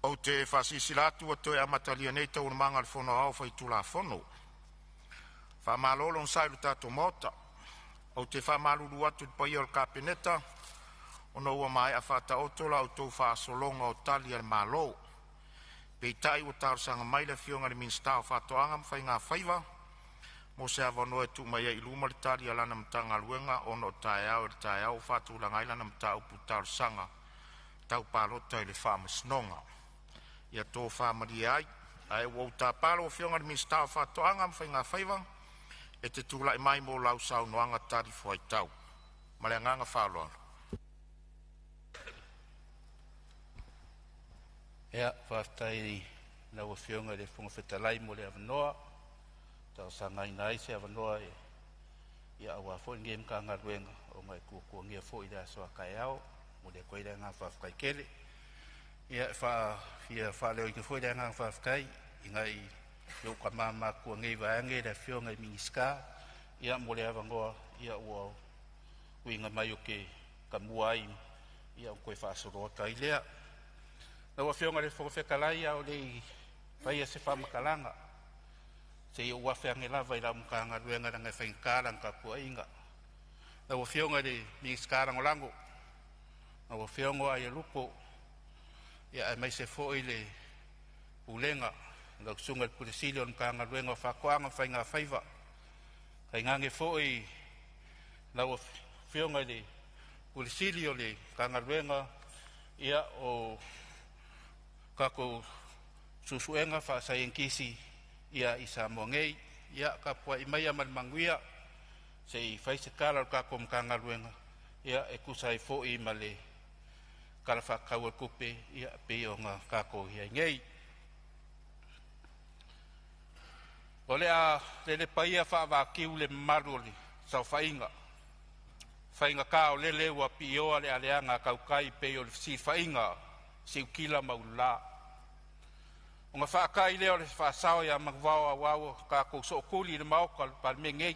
o te whasisilatu o te amatalia nei tau manga le whono au whai tula whono. Whamalolo nsailu tato mota, o te whamalulu atu te pai o le kapeneta, o no ua mai a whata otola o tau whaasolonga o tali al malo. Pei tai o tausanga mai le fionga le minsta o whatoanga mwhai ngā whaiva, mo se avanoe tu mai e iluma le tali alana mtanga luenga o no tae au whatu langai lana mta upu tausanga, tau palota i le whamasnonga. Ia tō whamari ai, ai wau tā palo o fionga le minsta o whatoanga mwhai ngā whaiva, e te tūlai mai mō lau sau noanga tari fuai tau. Male nganga whaloa. Ea, whaftai na ua whionga le whongawhetalai mo le avanoa, tau sa ngai nai se avanoa e ia awa fo inge mka ngā ruenga o ngai kua ngia fo i rea soa kai au, mo le koe rea ngā whafkai kele. Ia wha leo inge fo i rea ngā whafkai, i ngai leo ka māma kua ngai vaange rea whionga i mingiska, ia mo le avangoa, ia ua uinga mai o ke ka muai, ia o koe whaasoroa i lea. Na ua whionga le whakawhekalai au le whaia se whamakalanga. Se i ua whiange lava i lau mga ngā ruenga rangai whainkārang ka kua inga. Na ua whionga le mingiskārang o lango. Na ua whionga ai a lupo. Ia ai mai se fōi le ulenga. Na kusunga le puresili o mga ngā ruenga o whakoanga whainga whaiva. Kai ngange fōi na ua whionga le puresili o le mga ngā ruenga ia o kako susuenga fa sayenkisi ia isa mongei ia kapua imaya man manguia sei faise kala kako mkanga luenga ia ekusai fo i male kala fa kawa kupe ia peonga kako ia ngei ole a le paia fa va kiule maruli sa fainga ka lele wa pio ale aleanga kaukai peo si fainga si kila maula o nga whaakai leo le whaasao ia magwao a wau ka kou so kuli le maoka pa mengei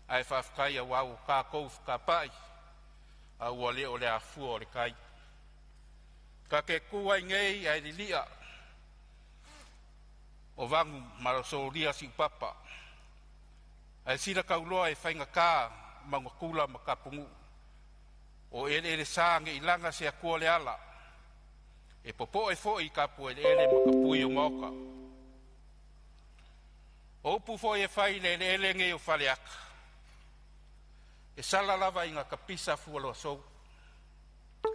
ai whaakai a wau ka kou ka pai a ua leo le a fua o le kai ka ke kua ngei ai li lia o vangu maraso lia si papa ai sila kauloa e whainga ka mga kula makapungu o ele sange ilanga se a kua le ala e popo e fo i kapu ele makapui o mauka. O upu fo e fai le ele nge o faleaka. E sala lava i ngā kapisa fualo sou.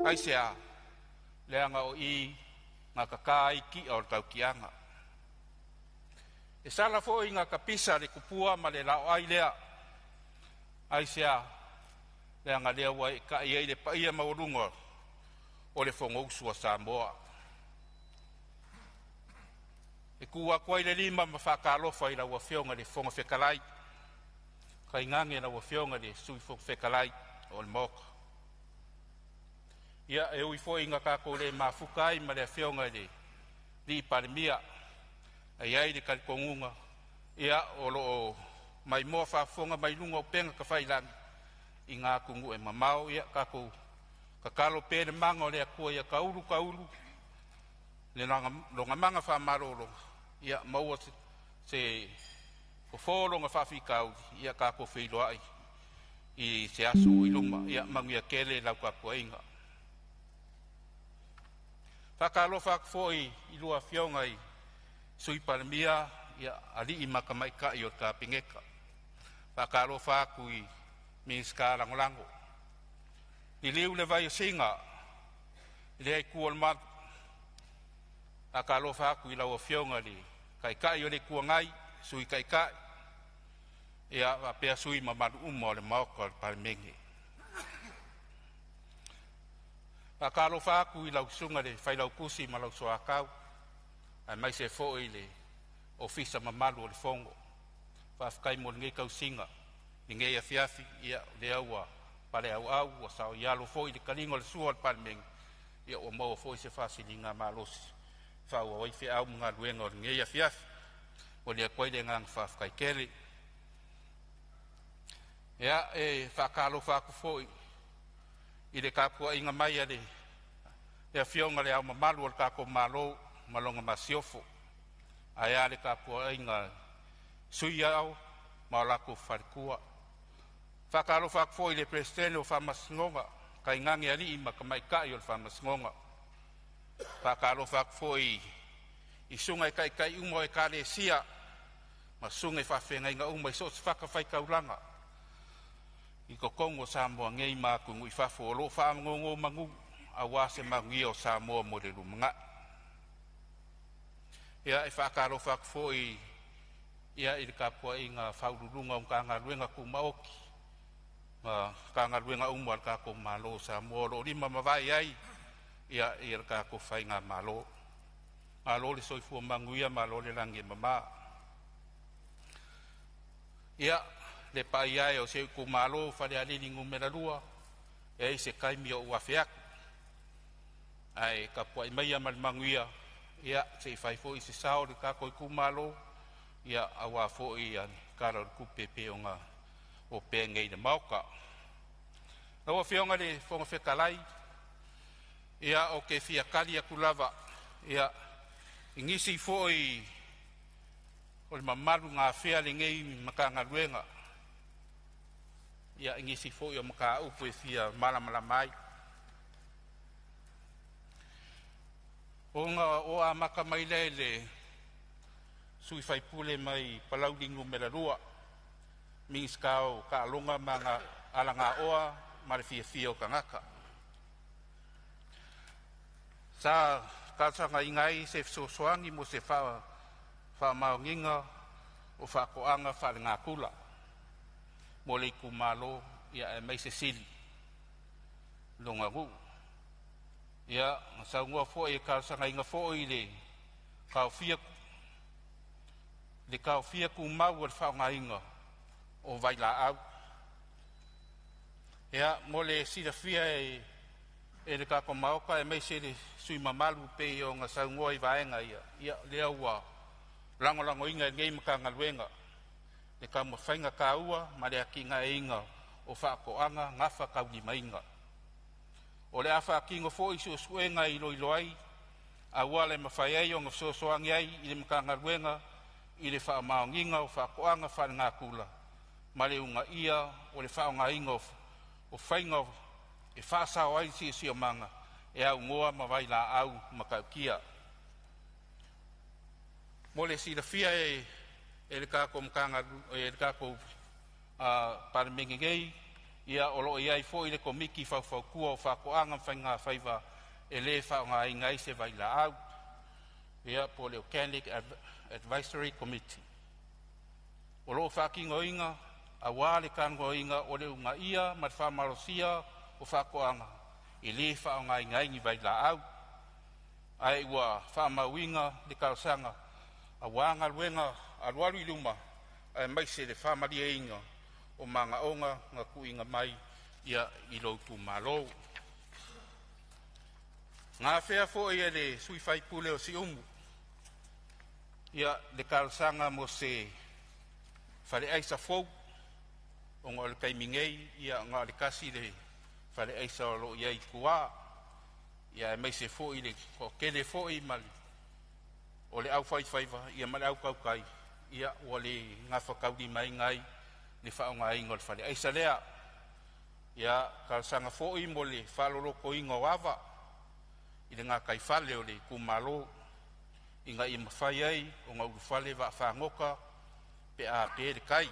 Ai se a leanga o i ngā kaka iki o tau kianga. E sala fo i ngā kapisa le kupua ma le lao ai lea. Ai se a leanga lea wai ka iei le paia maurunga o le fongousua Samoa. E kua koe le lima ma whakalofa i la ua whionga le whonga whekalai. Kai ngange na ua whionga le sui whekalai o le moka. Ia e ui fo inga kako le mafukai ma le whionga le li parimia. A iai le kalikongunga. Ia o lo mai moa whafonga mai lunga o penga ka whailangi. I ngā kungu e mamau ia kako kakalo pere manga o le akua ia kauru. Le longa manga whamarolo. Ia maua se kofolo nga whawhikau. Ia kako whiloai. I se asu i luma. Ia manguia kele lau kakua inga. Whakalo whakfoi i lua whionga i sui paramia. Ia ali i makamaika i o ka pingeka. Whakalo whaku i mingiska langolango. I leu le vai o singa, i le kua le matu. A ka alofa aku i lau o whionga li, kai o le kua ngai, sui kai. Ia a pea sui ma manu uma o le maoka o le parimenge. A ka alofa aku i lau sunga le whailau kusi ma lau soa kau, ai mai se fo i le ofisa ma malu o le fongo. Whafkai mo le ngai kau singa, i ngai a fiafi, ia le aua, pare au o sao ialo foi de kalingo le suo palmeng ia o mo foi se fasilinga malos fa o i fe au nga luenga nge ia fiaf o le koe de ngang fa kai kele ia e fa kalo fa ku foi i le kapua inga mai ale e fionga le au mamalu al kako malo malonga masiofo ai ale ka poinga sui au malako farkua fakalo fak foi le presidente o famasngonga kai ngangi ali ma kamai ka yo famasngonga fakalo fak foi isunga kai kai umo e kale sia masunga fa fenga inga umo so faka fai kaulanga i ko kongo Samoa ngei ma ku ngui fa fo lo fa ngongo mangu awase mangio Samoa mo de lumanga ia e whakaro whakfoi ia i ka pua i ngā whaururunga o ka ngā ruenga ku maoki ka ngā ruenga umar ka ko malo Samoa lo rima mawai ai ia i ka ko whai ngā malo le soifua manguia malo le langi mama ia le pai ai o se ku malo whare alini ngumera rua e se kaimi o uawhiaku ai ka pua i maia manguia ia se fai fo i se sao de ka ko ku malo ia awa fo i an kara ku pepe onga o pe ngei de mauka no fionga de fonga fekalai ia o ke fia kali aku lava ia ingisi fo i o le mamalu ngā fea le ngei makanga luenga ia ingisi fo i o maka upu e fia malamala mai o a maka mai le sui fai pule mai palau dingu merarua mings kao ka longa manga alanga oa mare fia o kangaka sa ka sanga ingai se soangi mo se fa maunginga o fa koanga fa nga kula mo le kumalo ia mai se sili longa gu ia sa ngua fo e ka sanga inga fo i le ka fia ku mau fa nga inga o vai la au ia mo le si da fia e le ka ko mau ka e mai se le sui mamalu pe o nga sa ngua i vaenga ia le ua lango inga ngei maka ngaluenga le ka mo fainga ka ua ma le akinga inga o fa ko anga ngafa ka ni mainga o le afa kingo fo isu suenga i loilo ai a wale mawhai ai o ngā sosoangi ai i le makanga ruenga i le wha maonginga o wha koanga wha ngā kula ma le unga ia o le wha o ngā inga o whainga e wha sao ai si o manga e au ngoa mawai la au makaukia mo le si la fia e le kako makanga e le kako paramengengei ia olo ia i fo i le komiki fau kua o whakoanga whainga whaiva e le whaonga i ngai se vai la au ia po le Organic Advisory Committee o lo whakingo inga a wale kango inga o le unga ia mat whamarosia o whakoanga i le whaonga i ngai ni vai la au ai ua whamauinga le kaosanga a wanga luenga a luaru i luma ai mai se le whamaria inga o manga onga nga kuinga mai ia i loutu malo. Ngā whea fo ia le sui fai pule o si umu. Ia le kalsanga mo se whare aisa fau o ngā le kaimingei ia ngā le kasi le whare aisa o lo iai kua ia mai se fo i le kele fo i mali o le au fai faiva ia mali au kaukai ia o le ngā whakauri mai ngai le whaonga ingo le whare aisa lea ia kalsanga fo i mo le whaloroko ingo wawa i le ngā kai whale o le kumalo i ngā ima whai ai o ngā urufale wa whangoka pe a pe le kai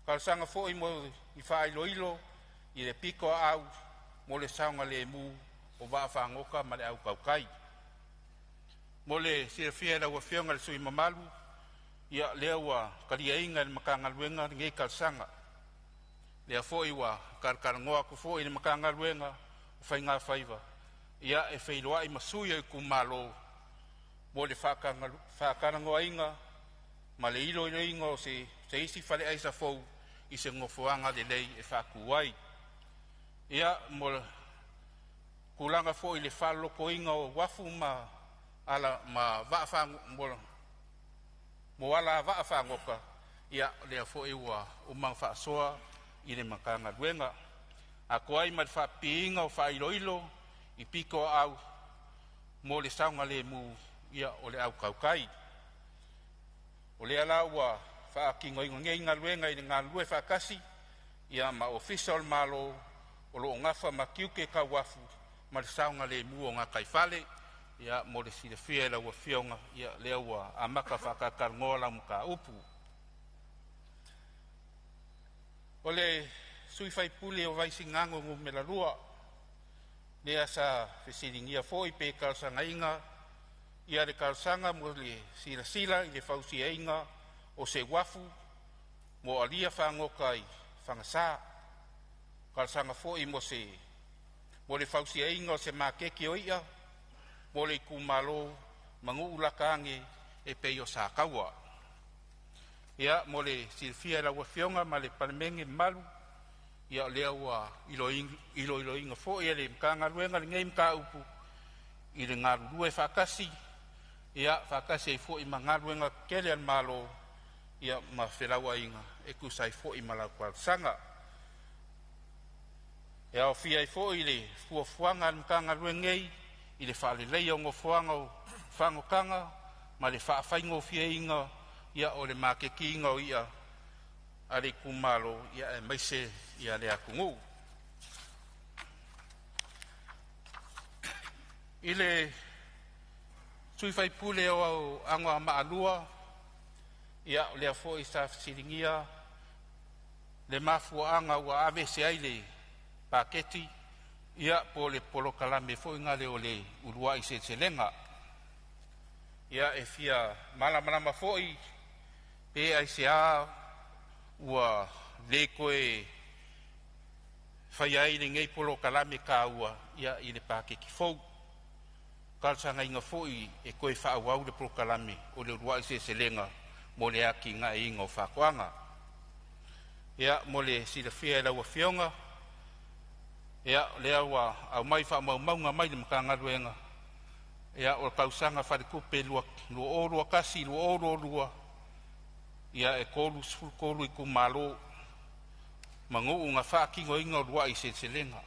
kalsanga fo i mo i whaai loilo i le piko au mo le saunga le mu o wa whangoka ma le au kaukai mo le sirafia la wa whionga le sui mamalu ia lea ua karia inga le makanga luenga ngei kalsanga. Lea fo iwa karkarangoa ku fo i le makanga luenga o whai ngā whaiva. Ia e whailoa i masuia i kumalo mo le whakarangoa inga ma le ilo inga o se isi whare aisa fau i se ngofuanga le lei e whakuai. Ia mo kulanga fo i le whaloko inga o wafu ma ala ma waafang mo wala wa whangoka ia lea fo iwa umang whaasoa i le makanga luenga. A koai ma wha piinga o wha iloilo i piko au mo le saunga le mu ia o le au kaukai. O le ala ua whaakingo ingo ngei ngā luenga i ngā lue whaakasi ia ma official malo o lo ngafa ma kiuke ka wafu ma le saunga le mu o ngā kaifale ia mo le sile fia la ua fionga ia lea ua amaka whakakarngoa la muka upu. O le sui fai pule o vaisi ngango ngu me la lua lea sa fesiringia foi pe kalsanga inga ia le kalsanga mo le sila sila i le fausia inga o se wafu mo alia whangoka i whangasa kalsanga foi mo le fausia inga o se makeki o ia mo le kumalo mangu ulakange e peio sa kaua. Ia mo le silfia la wafionga ma le palemenge malu ia lea ua ilo inga fo ia le mkanga luenga le ngei mka upu i le ngaru lue whakasi ia whakasi e fo i ma ngaru luenga kele an malo ia ma whilaua inga e kusai fo i malau sanga. Ia o fia i fo i le fuafuanga al mkanga luengei i le whaalelei o ngofuanga o whangokanga ma le whaafaingo fia inga ia o le makeki inga o ia a le kumalo ia e maise ia le akungu. I le sui fai pule o angoa maalua ia o le afo i sa siringia le mafuanga ua ave se ai le paketi ia po le polo kalame fo inga le o le urua i se lenga. Ia e fia malamalama fo i pe ai se a ua le koe fai ai le ngei polo kalame ka ua ia i le pakeki fo. Kalsanga inga fo i e koe whaawau le polo kalame o le urua i se lenga mo le aki nga e inga o whakoanga. Ia mo le sila fia e laua fionga ia lea ua au mai wha maunga mai le mkanga luenga ia o kausanga wharekupe lua orua kasi lua orua ia e kolu i kumalo mangu unga whaakingo inga lua i selenga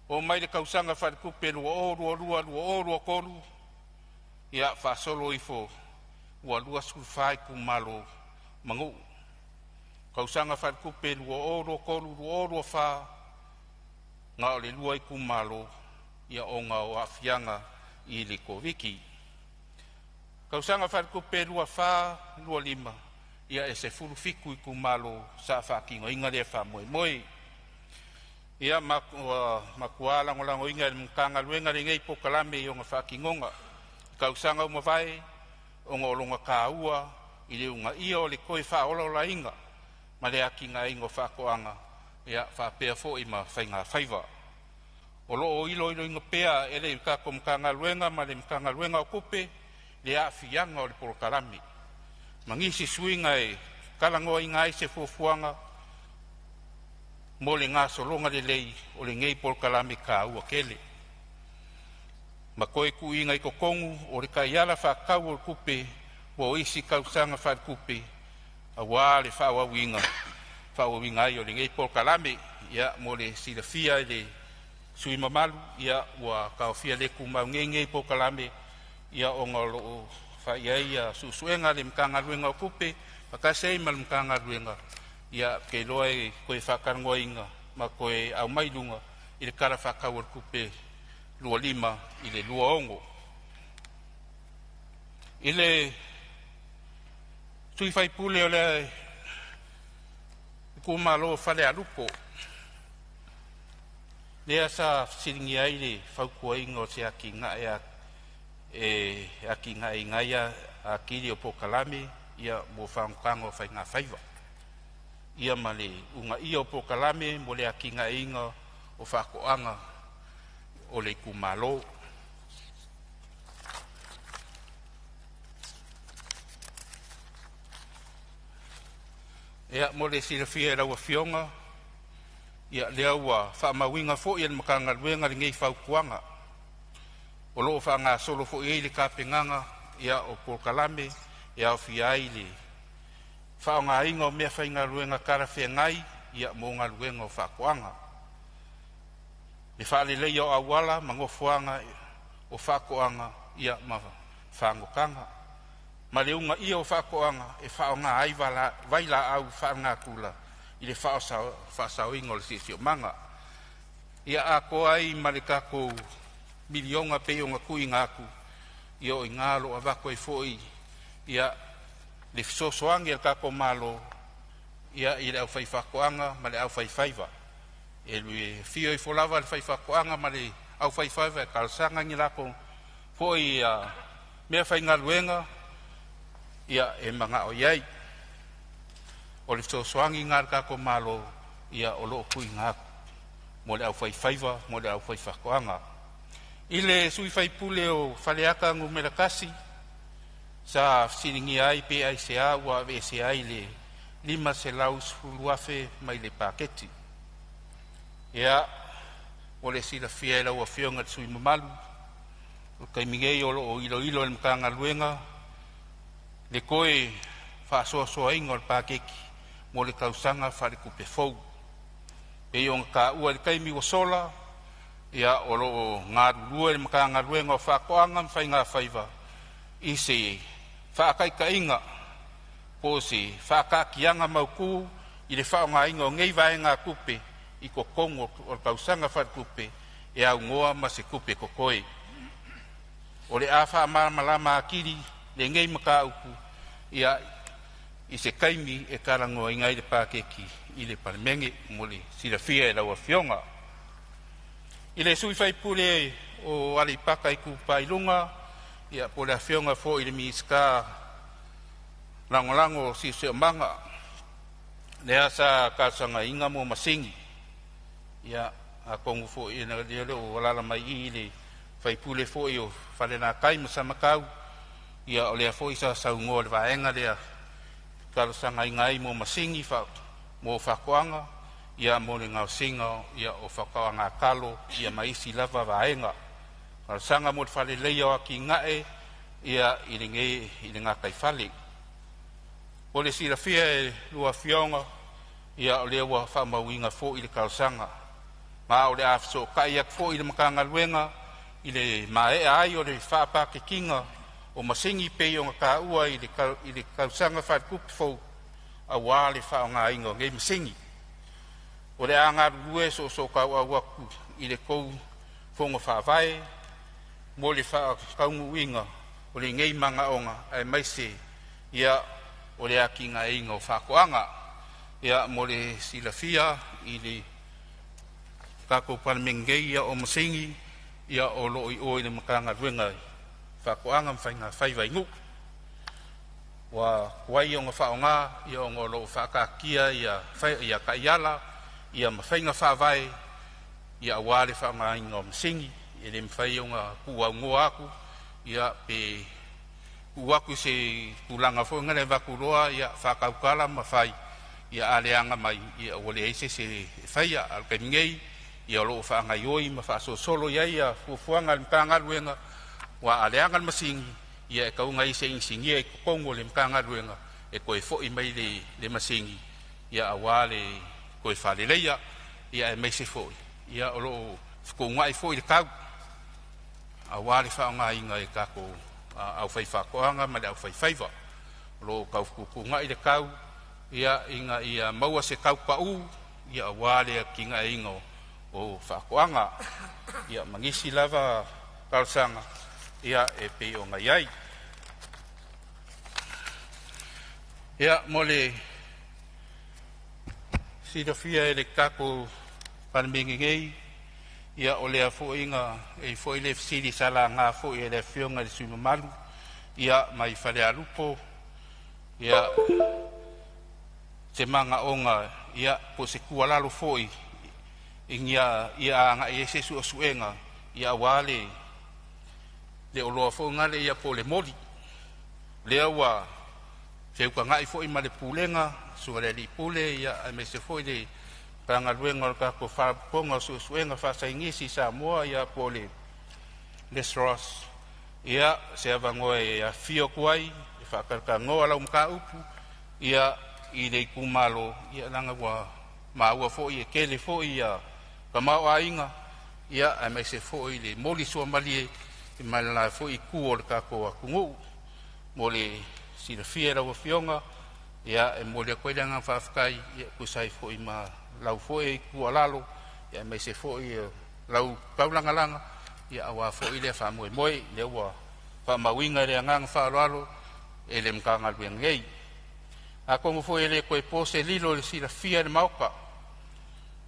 o mai le kausanga wharekupe lua orua kolu ia whaasolo i fo ua lua sulfai kumalo mangu kausanga wharekupe lua orua kolu lua orua wha nga o le lua i kumalo ia o nga o afianga i le koviki. Kausanga wharekupe lua wha, lua lima, ia e se furu fiku i kumalo sa whakingo inga le wha moe. Ia makuala ngolango inga le mkanga luenga le ngei pokalame i o nga whakingonga. Kausanga umawai o nga olonga kaua i le unga ia o le koe wha ola inga, ma le aki nga ingo whakoanga. Ia whapea fo i ma whainga whaiva. O loo ilo inga pea ele i kako mkanga luenga ma le mkanga luenga o kupe le a fianga o le polokalami. Mangisi suinga e kalangoa inga i se fuafuanga mo le ngā solonga le lei o le ngei polokalami ka ua kele. Ma koe ku inga i kokongu o le kaiala whakau o le kupe o isi kausanga whakupe a wā le whawawinga. Whawawinga i o le ngei polokalami ia mo le silafia le sui mamalu ia ua kaofia le kumau ngei polokalami ia o ngalo whaiai a susuenga le mkanga luenga o kupe pakasei ma le mkanga luenga ia ke loa e koe whakarangoa inga ma koe au mailunga i le kara whakau o kupe lua lima i le lua ongo. I le sui fai pule o le kumalo whale alupo lea sa siringi ai le whaukua inga o se aki ngā aki ngā ingaia a kiri o pokalame ia mo whaunkango whai ngā whaiva. Ia ma le unga ia o pokalame mo le aki ngā inga o whakoanga o le kumalo. Ia mo le silafia raua fionga ia lea ua whaamawinga fo ia makanga luenga le ngei whaukuanga. O loo whaanga solo fo i le kapenganga ia o polokalame ia o fiai le whaonga inga o mea whainga luenga karawhia ngai ia mo ngā luenga o whakoanga. le whaalelei o awala mangofuanga o whakoanga ia ma whangokanga. Ma le unga ia o whakoanga e whaonga ai waila au whaanga kula i le whaosau ingo le sisi o manga. Ia a ko ai ma le kako milionga pe o ngā kui ngaku ia o ingalo a wako e foi ia le fisosoangi al kako malo ia i le au whaifakoanga ma le au whaifaiva. E lui fio i folava le whaifakoanga ma le au whaifaiva e kalsanga ngi lako foi mea whaingaluenga ia e manga o iai. O le fisosoangi ngā kako malo ia o loo kui ngaku mo le au whaifaiva mo le au whaifakoanga. I le sui whaipule o whaleaka ngu merakasi sa siringi ai pe ai se a ua ave se ai le 5 se lau suluafe mai le paketi. Ia o le sila fia e lau a fionga sui mamalu o kaimingei o lo ilo ilo le mkanga luenga le koe whaasoa ingo le pakeki mo le kausanga whare kupe fau. Pe iong ka ua le kaimi o sola ia o lo ngā rurua le mkanga luenga o whakoanga mwhai ngā whaiva i se whaakaika inga po se whaakakianga mauku i le whaonga inga o ngei vae ngā kupe i ko kongo o kausanga whare kupe e au ngoa ma se kupe kokoe. O le a wha malama akiri le ngei maka upu ia i se kaimi e karangoa inga i le pakeki i le palemenge mo le sirafia e lau a fionga. I le sui whaipule o alipaka i kupailunga ia po le a fionga fo i le miska langolango si se manga le asa kasanga inga mo masingi ia a kongu fo i na le o lala mai i le whaipule fo i o whalena kai masamakau ia o le a fo i sa saungo le vaenga le a kasanga inga i mo masingi mo whakoanga ia mo le ngau singa ia o whakaanga kalo ia maisi lava vaenga. Sanga mo le whale leia o ki ngae ia i le ngā kai whale. O le sirafia e lua fionga ia o le ua whamauinga fo i le kausanga. Ma o le afso kai ak fo i le makanga luenga i le mae ai o le whapake kinga o masingi pe o ngā ua i le kausanga whakupi fo a wale whaonga ingo ngei masingi. O le anga rue so kau a waku i le kou fonga whawai mo le whakaungu inga o le ngei manga onga ai maise ia o le akinga inga o whakoanga ia mo le silafia i le kako palemengei ia o masingi ia o loi o i le makanga ruenga whakoanga mwhainga whaivaingu. Wa wai o ngā whaonga ia o ngā lo whakakia ia kaiala ia mawhainga whawai ia wale whaonga inga o masingi e le mwhai o ngā kua ngoa aku ia pe kuaku se kulanga fo ngale wakuroa ia whakaukala mawhai ia aleanga mai ia wale eise se whaia alkaimingei ia lo whaanga ioi ma whaaso solo ia ia fufuanga mpanga luenga wa aleanga masingi ia e kaunga ise insingi e kongo le mkanga luenga e koe fo i mai le masingi ia awale koe whaleleia ia e meise fo ia o lo whakonga i fo i le kau awale whaonga inga e kako au whaifakoanga ma le au whaifaiva lo kau kukunga i le kau ia inga ia maua se kau pau ia awale a kinga inga o whakoanga ia mangisi lava kalsanga ia e pe o ngai ai. Ia mole sirafia e le kako palemengei ia o lea fo inga e fo i le fisiri sala ngā fo i le fionga le sumamalu ia mai whale alupo ia te manga onga ia po se kualalo fo i ingia ia anga e se su suenga ia wale le oloa fo ngale ia po le moli lea wa feuka ngai fo i ma le pulenga su le li pule ia me se fo i le panga luenga ka ko fa ponga su suenga fa sa ingisi sa moa ia po le Lesros ia se avangoe ia fio kuai fa ka ngoa la umka upu ia i le kumalo ia langa wa maua fo i kele fo ia ka mau ainga ia ai mai se fo i le moli so mali i mai la fo i ku o le ka ko kungu mo le sila fiera o fionga ia e mo le ko le nga fafkai ia ku sai fo i ma lau fo i ku alalo ia mai se fo i lau paulanga langa ia awa fo i le fa mo moi le wa fa mawinga le nga fa lalo e le mkanga le ngei a ko mo fo i le ko e pose lilo le sila fiera mauka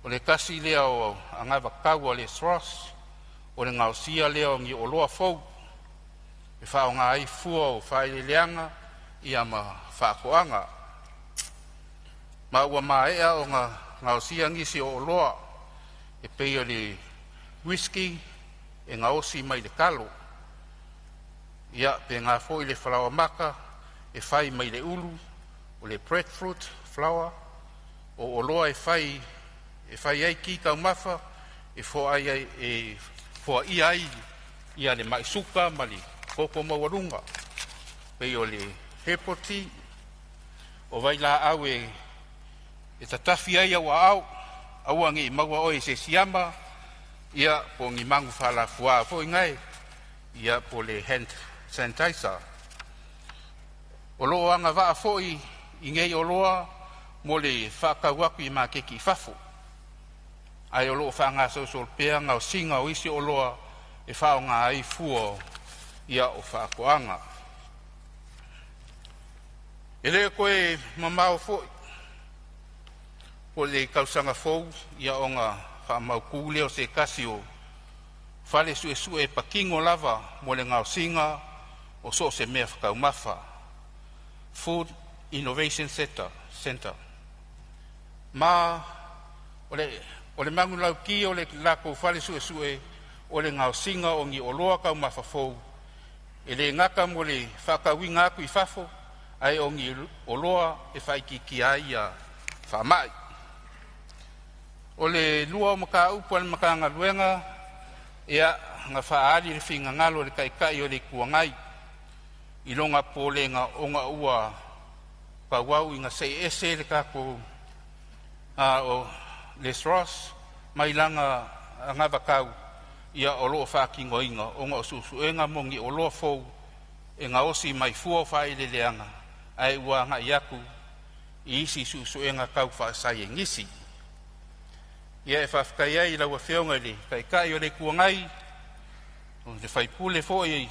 o le kasi lea o anga vakau o le Thros, o le ngausia lea o ngi o loa fau, e whao ngā ai fua o whai le leanga, ia ma whakoanga. Ma ua ea o ngausia ngisi o loa, e pei o le whisky, e ngausi mai le kalo. Ia pe ngā fo i le flower maka, e whai mai le ulu, o le breadfruit flower, o loa e whai ai ki kau mafa, e fo ai ai ia le mai suka mali koko mawarunga. Pei o le hepoti, o vai la au e tatafi ai au au angi i maua oi se siama, ia po ngi mangu whala fua fo ingai, ia po le hand sanitizer. O loa anga waa fo i ngei o loa, mo le whakauaku i mā keki fafu. Ai o loo whanga social pea ngau singa o isi o loa e whao ngā ai fuo ia o whakoanga. E lea koe mamau fo o le kausanga fou ia o ngā whamau kūleo se kasi o whale sue pakingo lava mo le ngau singa o so se mea whakau mafa. Food Innovation Center. Ma o le mangu lau ki o le lako whale sue o le ngau singa o ngi o loa kau mawhafou. E le ngaka mo le whakawi ngaku i whafo, ai o ngi o loa e whaiki ki ai a whamai. O le lua o maka upu al maka ngaluenga, ea ngā whaari le whinga ngalo le kaikai o le kuangai. I longa po le ngā onga ua pauau i ngā sei ese le kako o le Thros, mai langa ngā wakau ia o loo whākingo inga, o ngā susuenga mongi o loa fau, e ngā osi mai fua whai le leanga, ai ua ngā iaku, i isi susuenga kau whaasai e ngisi. Ia e whafkai ai lau a whionga le, kai kai o le kuangai, o le whaipule fo i,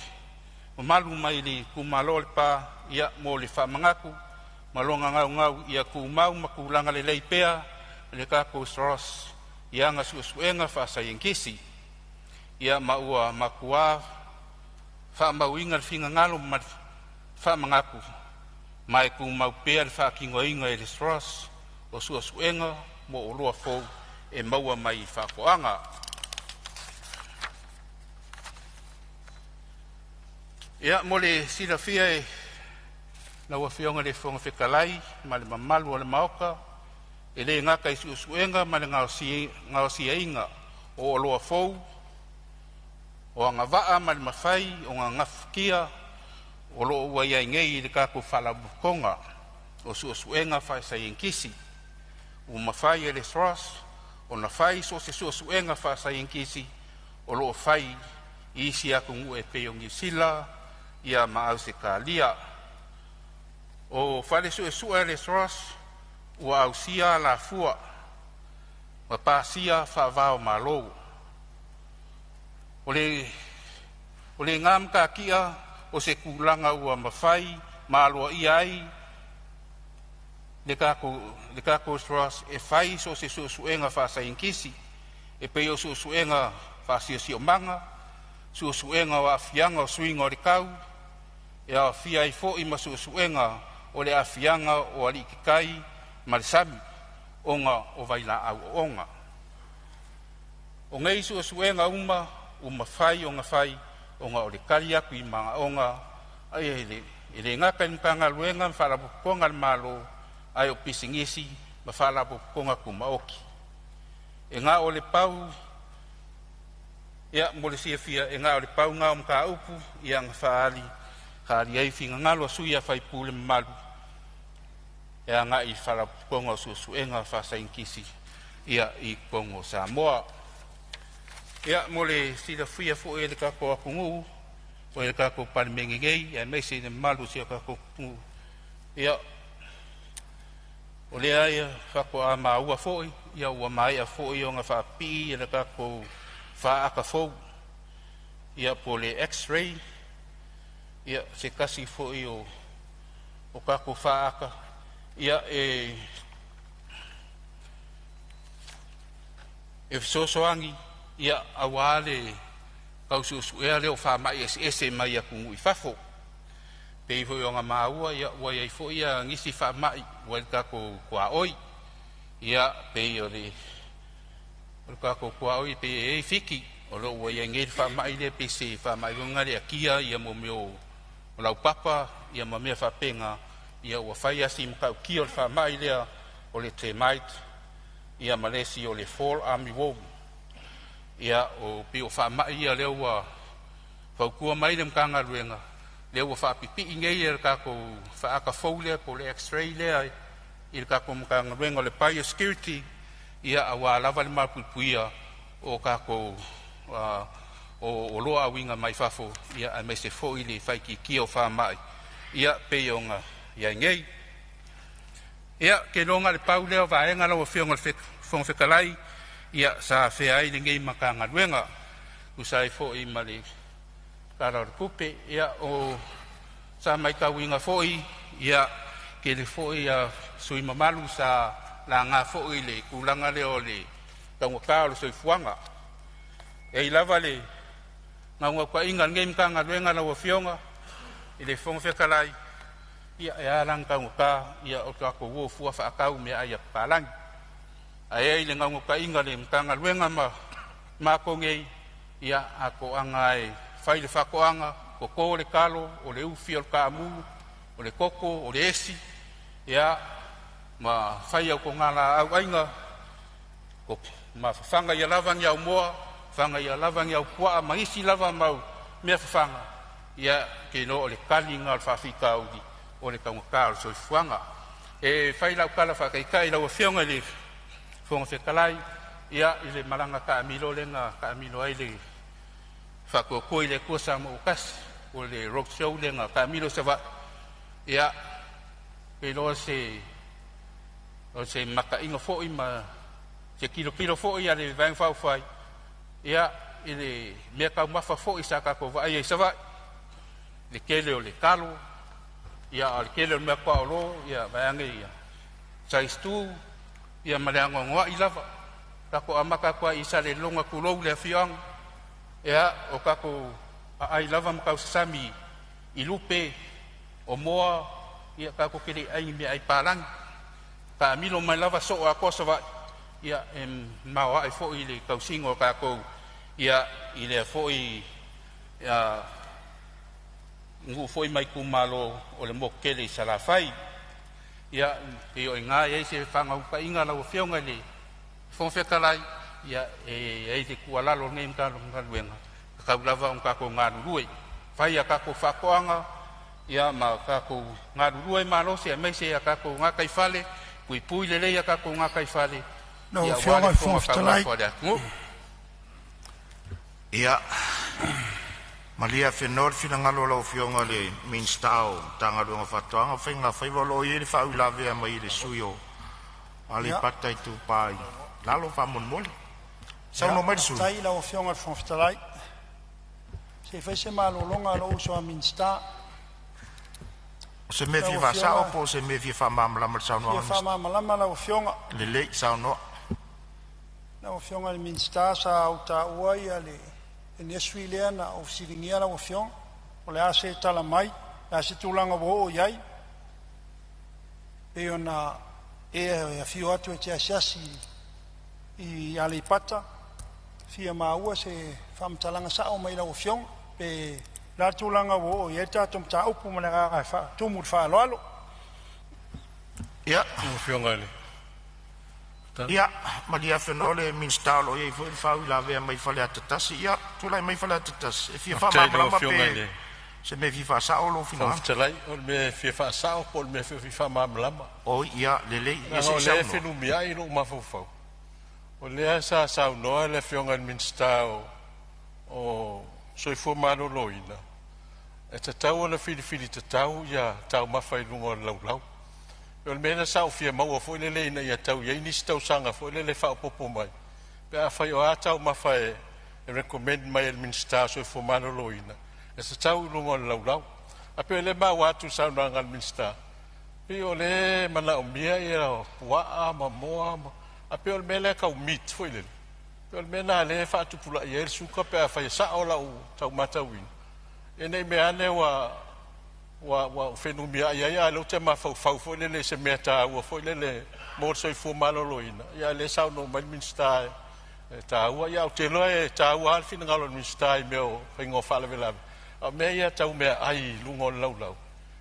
o malu mai le kumalo le pā, ia mo le whamangaku, malonga ngau ia kumau makulanga le leipea, le kako Thros, ia ngā susuenga whaasai ngisi, ia maua makua, whaamauinga le whinga ngalo whamangaku, mai kumau pea le whaakingoinga e le Thros, o susuenga mo o loa fau, e maua mai whakoanga. Ia mo le silafia e laua whionga le whonga whekalai, ma le mamalu o le maoka, e le ngaka i susuenga ma le ngao sia inga o loa fau, o anga waa ma le mawhai, o ngā ngafukia, o loo ua ia ngei i le kako whalabukonga, o susuenga whai sa inkisi, o mawhai e le Thros, o na whai so se susuenga whai sa inkisi, o loo whai i isi aku ngu e peo ngi sila, ia maau se ka lia. O whale suesua le Thros, ua au sia la fua, ma pāsia whaavao malou. O le ngam ka kia, o se kulanga ua mawhai, maalua iai, le kako Thros, e whai so se susuenga whaasa inkisi, e peo susuenga whaasia si o manga, susuenga wa afianga o swinga o le kau, e a fia i fo i ma susuenga o le afianga o alikikai, marisami, onga o vaila au onga. O ngei susuenga uma whai o ngā whai, onga o le kariaku i mga onga, ai e le ngaka i mpanga luenga, mwhalapukonga le malo, ai o pisingisi, ma whalapukonga kumaoki. E ngā o le pau, ia mo le siafia, e ngā o le pau ngā o mka upu, ia ngā whaali, kari ai whinga ngalo suia whai pule malu, e ngā i whalapukonga o susuenga whasa inkisi, ia i Kongo Samoa. Ia mole sila fia fo ele ka ko apungu o ele ka ko palmengengei ia me se malu sia ka ko ia o le ai fa ko ama ua fo ia ua mai a fo i nga fa pi ele ka ko fa aka fo ia pole x-ray ia se kasi fo i o ka ko fa aka ia sosoangi ia awale kaususu ea leo fa mai ese mai a kungu i fafo pe fo nga maua ia wa ia fo ia ngisi fa mai wa ka ko kwa oi ia pe ole ka ko kwa oi pe e fiki o lo wa ia ngel fa mai le pe se fa mai nga le kia ia mo meo o lau papa ia mo me fa penga ia wa fa ia sim ka kia fa mai le o le termite ia malesi o le fall army war ia o pe o fa mai ia le wa fa ku mai le mkanga ruenga le wa fa pipi ngei er ka ko fa ka foule po le x-ray le il ka ko mkanga ruenga le pai security ia awa lava le mapupuia o ka ko o loa winga mai fafo ia a me se fo ile fa ki o fa mai ia pe onga ia ngei ia ke longa le pau le va enga lo fionga le fong fekalai ia sa fe ai le ngei makanga ruenga usai fo i mali kara kupe ia o sa mai ka winga fo ia ke le fo ia sui mamalu sa la nga fo i le kulanga le ole tango ka lo soi fuanga e lava le nga kwa inga ngei makanga ruenga lo fionga ile fong fekalai ia e lang ka ia o ka ko wo fu fa ka me ai palang ai le ngau ka inga le mtanga luenga ma ko ngei ia ako angai fai le fa ko anga ko le kalo o le ufi o ka mu o le koko o le esi ia ma fai ko ngala au ainga ko ma fanga ia lavang ia moa fanga ia lavang ia kwa ma isi lava mau me fanga ia ke no le kalinga fa fika udi o le kaunga so fuanga e fai la kala fa kai la o fionga le fonga fekalai ia ile malanga ka milo le nga ka milo ai le fa ko ile ko sa mo kas o le rock show le nga ka milo se va ia pelo se o se maka inga fo ima se kilo fo ia le vang fa fai ia ile me ka ma fa fo isa ka ko va ia se va le kele o le kalo ia al kele me kwa lo ia bayange ia saistu ia malango ngwa ilava kako amaka kwa isa le longa kulo le fiang ia o kako ai lava maka sami ilupe o moa ia kako kele ai me ai palang ka milo mai lava so a kosova ia mau ai fo ile kausingo kako ia ile fo ia ngu foi mai kumalo o le mokele sala fai ia e o nga e se fanga pa inga la o fionga le fon fekalai ia e te kuala lo ngem ka luenga ka lava un ka ko nga ruai fai ka ko fa koanga ia ma ka ko nga ruai ma lo se mai se ka ko nga kai fale pui le le ka ko nga kai fale no fionga fon fekalai ia Malia fenor fina ngalo lo fionga le minstao tanga lo ngafatoanga fenga faiva lo i le fau lave mai le suyo ali patai tu pai lalo fa mon moli sa no mai su tai la fionga fon fetalai se fai se malo longa lo so minsta se me fi va sa o se me fi fa mamla mal sa no fa mamla la fionga le sa no la fionga le minsta sa uta uai ale en Australia na o siringia la ofion o le ase tala mai la se tulanga wo yai e ona e fio atu e asiasi i ale pata fia maua se fam talanga sa o mai la ofion pe la tulanga wo yai ta tum ta upu mana ga fa tumur fa lo ya ofion ale ia malia fenole min stalo e foi fau la ve mai fale atatasi ia tu lai mai fale atatasi e fia fa ma pe se me vi fa sa o lo fina tsalai o me fia fa sa o pol me fia fa ma lama o ia lele ia se sa le fenu mi ai no ma fo fo O lea sa saunoa le fiongan minstao o soifua maloloina. E tatau ana filifili tatau ia tau mawhai lunga o laulau. O le mena sa o fia maua fo ile leina ia tau ia inisi tau sanga fo ile le whao popo mai. Pe a whai o a tau mawhai e recommend mai el minstao soifua maloloina. E tatau lunga o laulau. A pe le mau atu saunoa ngal minstao. Pe o le mana o mia ia o puaa ma moa ma. A pe o le mele ka umit fo ile. Pe o le mena le whaatu pula ia el suka pe a whai sa o lau tau matawin. E nei mea ne wa whenumia ia lo te mawhau fo ile le se mea ta ua fo ile le mor soifua maloloina. Ia le sauno mai minstae ta ua ia o te loa e ta ua alfina ngalo minstae meo whaingo whala velave. A mea ia tau mea ai lungo laulau.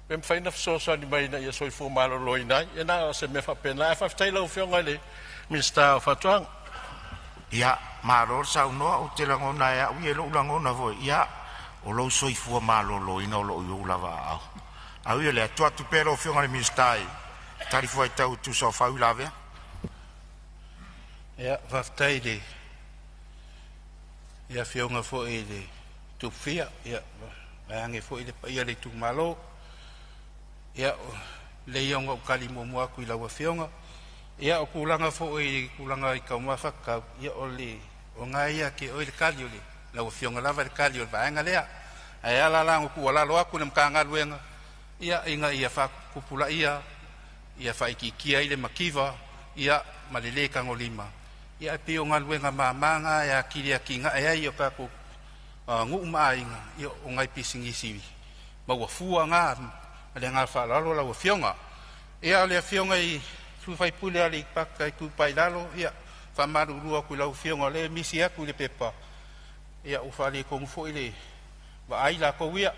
Mem whaina fsosa ni mai na ia soifua maloloina. Ia na se mea whapena. E whaftaila u whionga le minstae o whatuang. Ia, maror saunoa o te langona e au lo langona voi. Ia, o lo soifua maloloina o lo iu lava au. Au ia le atu pero o whionga le minstae. Tarifua i tau tu sa whau lavea. Ia, whaftaile. Ia whionga fo i le tupia. Ia, ange fo i le pa ia le tu malo. Ia, le ionga o kali mua kui laua whionga. Ia, o kulanga fo i kulanga i kaumawhaka. Ia, o le, o ngai ia ke o i le kali o le. Laua whionga lava le kali o le vaenga lea. Ai ala lango kua lalo aku le mkanga luenga. Ia, inga ia whakupula ia. Ia whaikikia i le makiva. Ia, malele kango lima. Ia, pio ngā luenga mamanga. Ia, kiria kinga. Ia, i o kako ngu maainga. Ia, o ngai pisingisiwi. Maua fua ngā. Ale ngā whalalo laua whionga. Ia, le whionga i whai pule ali paka i kupai lalo. Ia, whamaru rua kui lau whionga. Le misi aku le pepa. Ia, ufali kongu fo i le wa aila ko ia.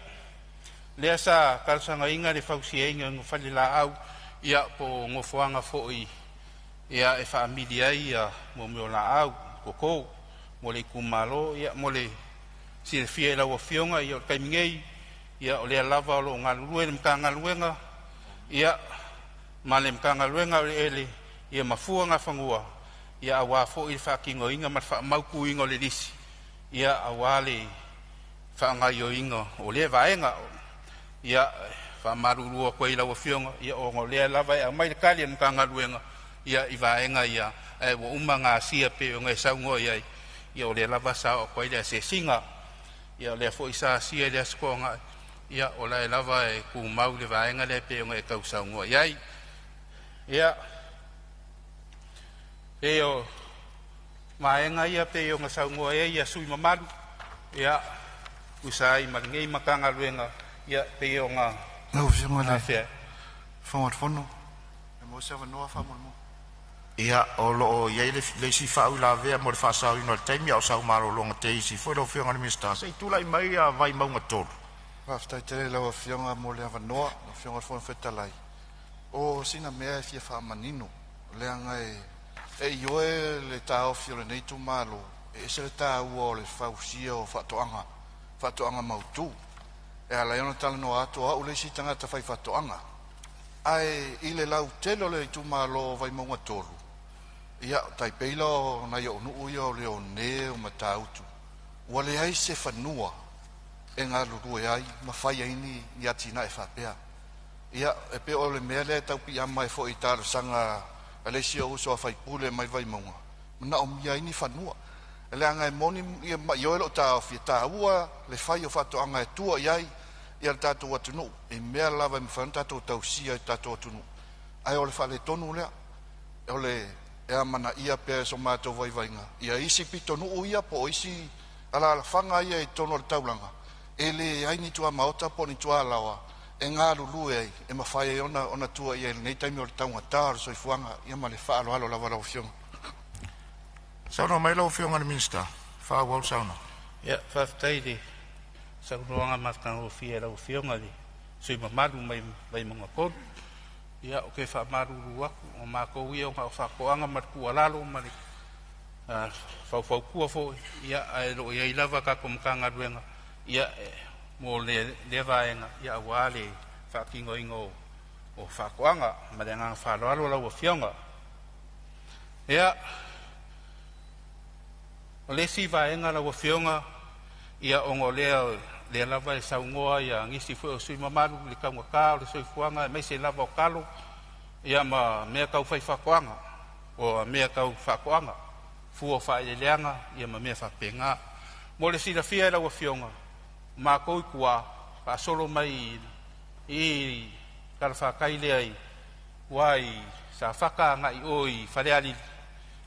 Lea sa kalsanga inga le fausia inga ngufali la au. Ia, po ngofuanga fo i. Ia, e whaamili ai ia mo meo la au. Koko, mo le kumalo. Ia, mo le sire fia lau a whionga. Ia, o kaimingei. Ia, o lea lava o lo ngalurue le mka ngaluenga. Ia, ma le mka ngaluenga o le ele. Ia, mafua nga whangua. Ia, awa fo i whakingo inga ma whaamauku inga o le lisi. Ia, awa le whaangai o inga o lea vaenga. Ia, whaamarurua koe i lau a whionga. Ia, o ngā lea lava e a mai le kali an mka ngaluenga. Ia, i vaenga ia. E wa uma ngā sia pe o ngai saungo ia. Ia, o lea lava sa o koe lea se singa. Ia, o lea fo i sa sia lea sko ngai. Ia, o lai lava e ku mau le vaenga le pe o ngai kau saungo iai. Ia, e o maenga ia pe o ngai saungo iai ia sui mamaru. Ia, usai malingei makanga luenga. Ia, pe o ngā Ngā whangatwhono. E mo se wanoa whamulmo. Ia, o lo iei le si whau la vea mo le whasau ino le taimi au sau maro longa te isi. Fwoi lo whionga le minsta. Sei tūlai mai a vai maunga tolu. Whaftai tere lau whionga mo le awanoa, whionga whona whetalai. O sina mea e fia whaamanino. Lea ngai e ioe le tāo fio le neitu malo. E se le tāo o le whausia o whatoanga. Whatoanga mautu. E ala iona tala no ato au le si tangata whai whatoanga. Ai i le lau telo le itu malo vai maunga tolu. Ia taipeila o na yo nuu ia o le o ne o matautu. Ua le ai se whanua. E ngā lurue ai, ma whai aini ni atina e whapea. Ia, e pe o le mea le taupi ama e fo i tāra sanga alesio uso a whai pule mai vai maunga. Mana o mi aini whanua. E le anga e moni ia ma ioelo tā o fia tā ua, le whai o whato anga e tua iai, ia le tātou atunu. E mea lava e mwhanu tātou tausia i tātou atunu. Ai o le whale tonu lea, e o le e amana ia pēr so mātou vai vainga. Ia isi pitonu uia po isi ala la whanga ia i tono le taulanga. E le aini tua maota po ni tua lawa. E ngā lulu e e mawhai e ona tua i e nei taimi o le taunga tāra so i fuanga ia ma le whaalo halo lawa lau whionga. Sauna mai lau whionga ni minsta. Whāwau sauna. Ia, whaftaile. Saunoanga matkanga o fia lau whionga li. Sui mamaru mai mga koru. Ia, o ke whaamaru aku. O mākou ia o ngā whakoanga markua lalo mari. Whau kua fo. Ia, e lo ia ilawa kako mkanga ruenga. Ia, mo le vaenga. Ia, wale whakingo ingo o whakoanga. Ma le ngā whaaloalo lau o whionga. Ia, O le si vaenga la wafionga ia ongo lea lava e saungoa ia ngisi fo sui mamalu le kaunga ka le soi fuanga mai se lava o kalo ia ma mea kau fai whakoanga o mea kau whakoanga fuo whaeleleanga ia ma mea whapenga mo le sila fia la wafionga ma koi kua ka solo mai i kala kaile ai wai sa whaka ngai oi whareali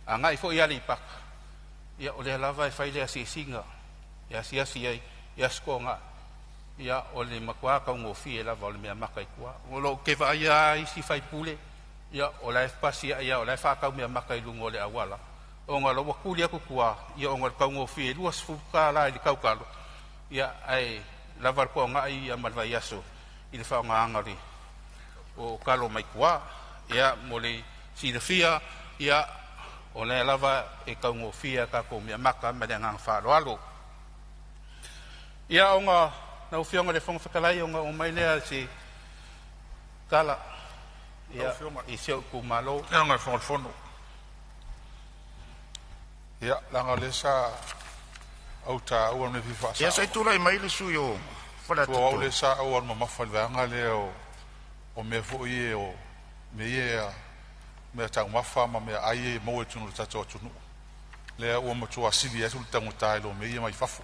a ngai fo iali paka ia o le lava e whaile a singa ia siasi ai ia skonga ia o le makua ka ngofi e lava o le mea maka i kua o lo ke va ia isi fai pule ia o la pasi ia o la fa ka mea maka i lungo le awala o nga lo wakuli aku kua ia o nga ka ngofi e luas fuka la i kau kalo ia ai lava ko nga ia malva yaso i le fa nga angari o kalo mai kua ia mo le silafia ia o le lava e ka ngofia ka ko mea maka ma le ngang fa lo ia o nga na ufionga le fonga whakalai o nga o mai lea si kala ia i seo ku malo ia ngai fonga fono ia langa le sa au ta ua me fifa sa ia sai tula i mai le sui o whala o au le sa au an mamafa le anga le o me fo ie o me ie me tau mafa ma me ai mo e tunu tato tunu le ua matua sili asu tangu tai lo me ie mai fafo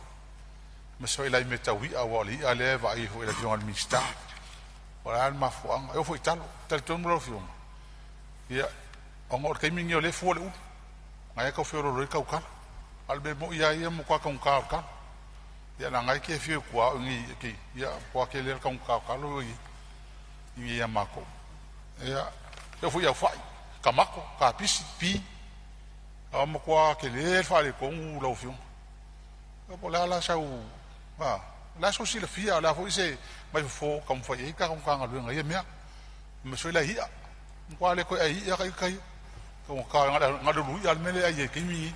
me so ilai me tau ia wa li ale va i ho ila jongal mista ora al mafuanga eu foi talo tal ton lo fium ia ongor ke mingi o le fo le u ngai ka fioro lo ka ka al be mo ia mo ka ka ia na ngai ke fio kwa ngi ki ia kwa ke le ka lo ia mako ia eu fui ao fai kamako ka pisi pi mo kwa ke le fa le kon lo fium po la sa u la so si la fia la fo se mai fo kam fa e ka nga lu ia mea me so la hia kwa le ko ai ia kai ko ka nga lu ia me le ai ke mi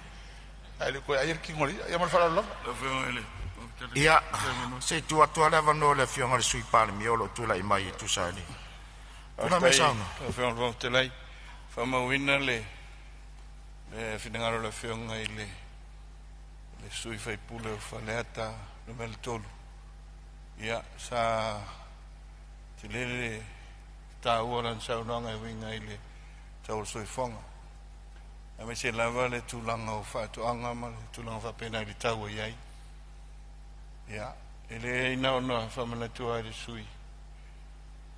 ai le ko ai ki ngori ia mal fa la ia se tu atua lava no le fionga le sui pale miolo tu la i mai tu sali una me sauna fionga te lai fa ma wina le finangaro le fionga ile le sui fai pule fa leata no mel tolu ia sa tilele ta ora sa longa e winga ile tau sui fonga a me se lava le tulanga o fa tu anga ma le tulanga fa pena i tau ai ia ele ina no fa ma tu ai sui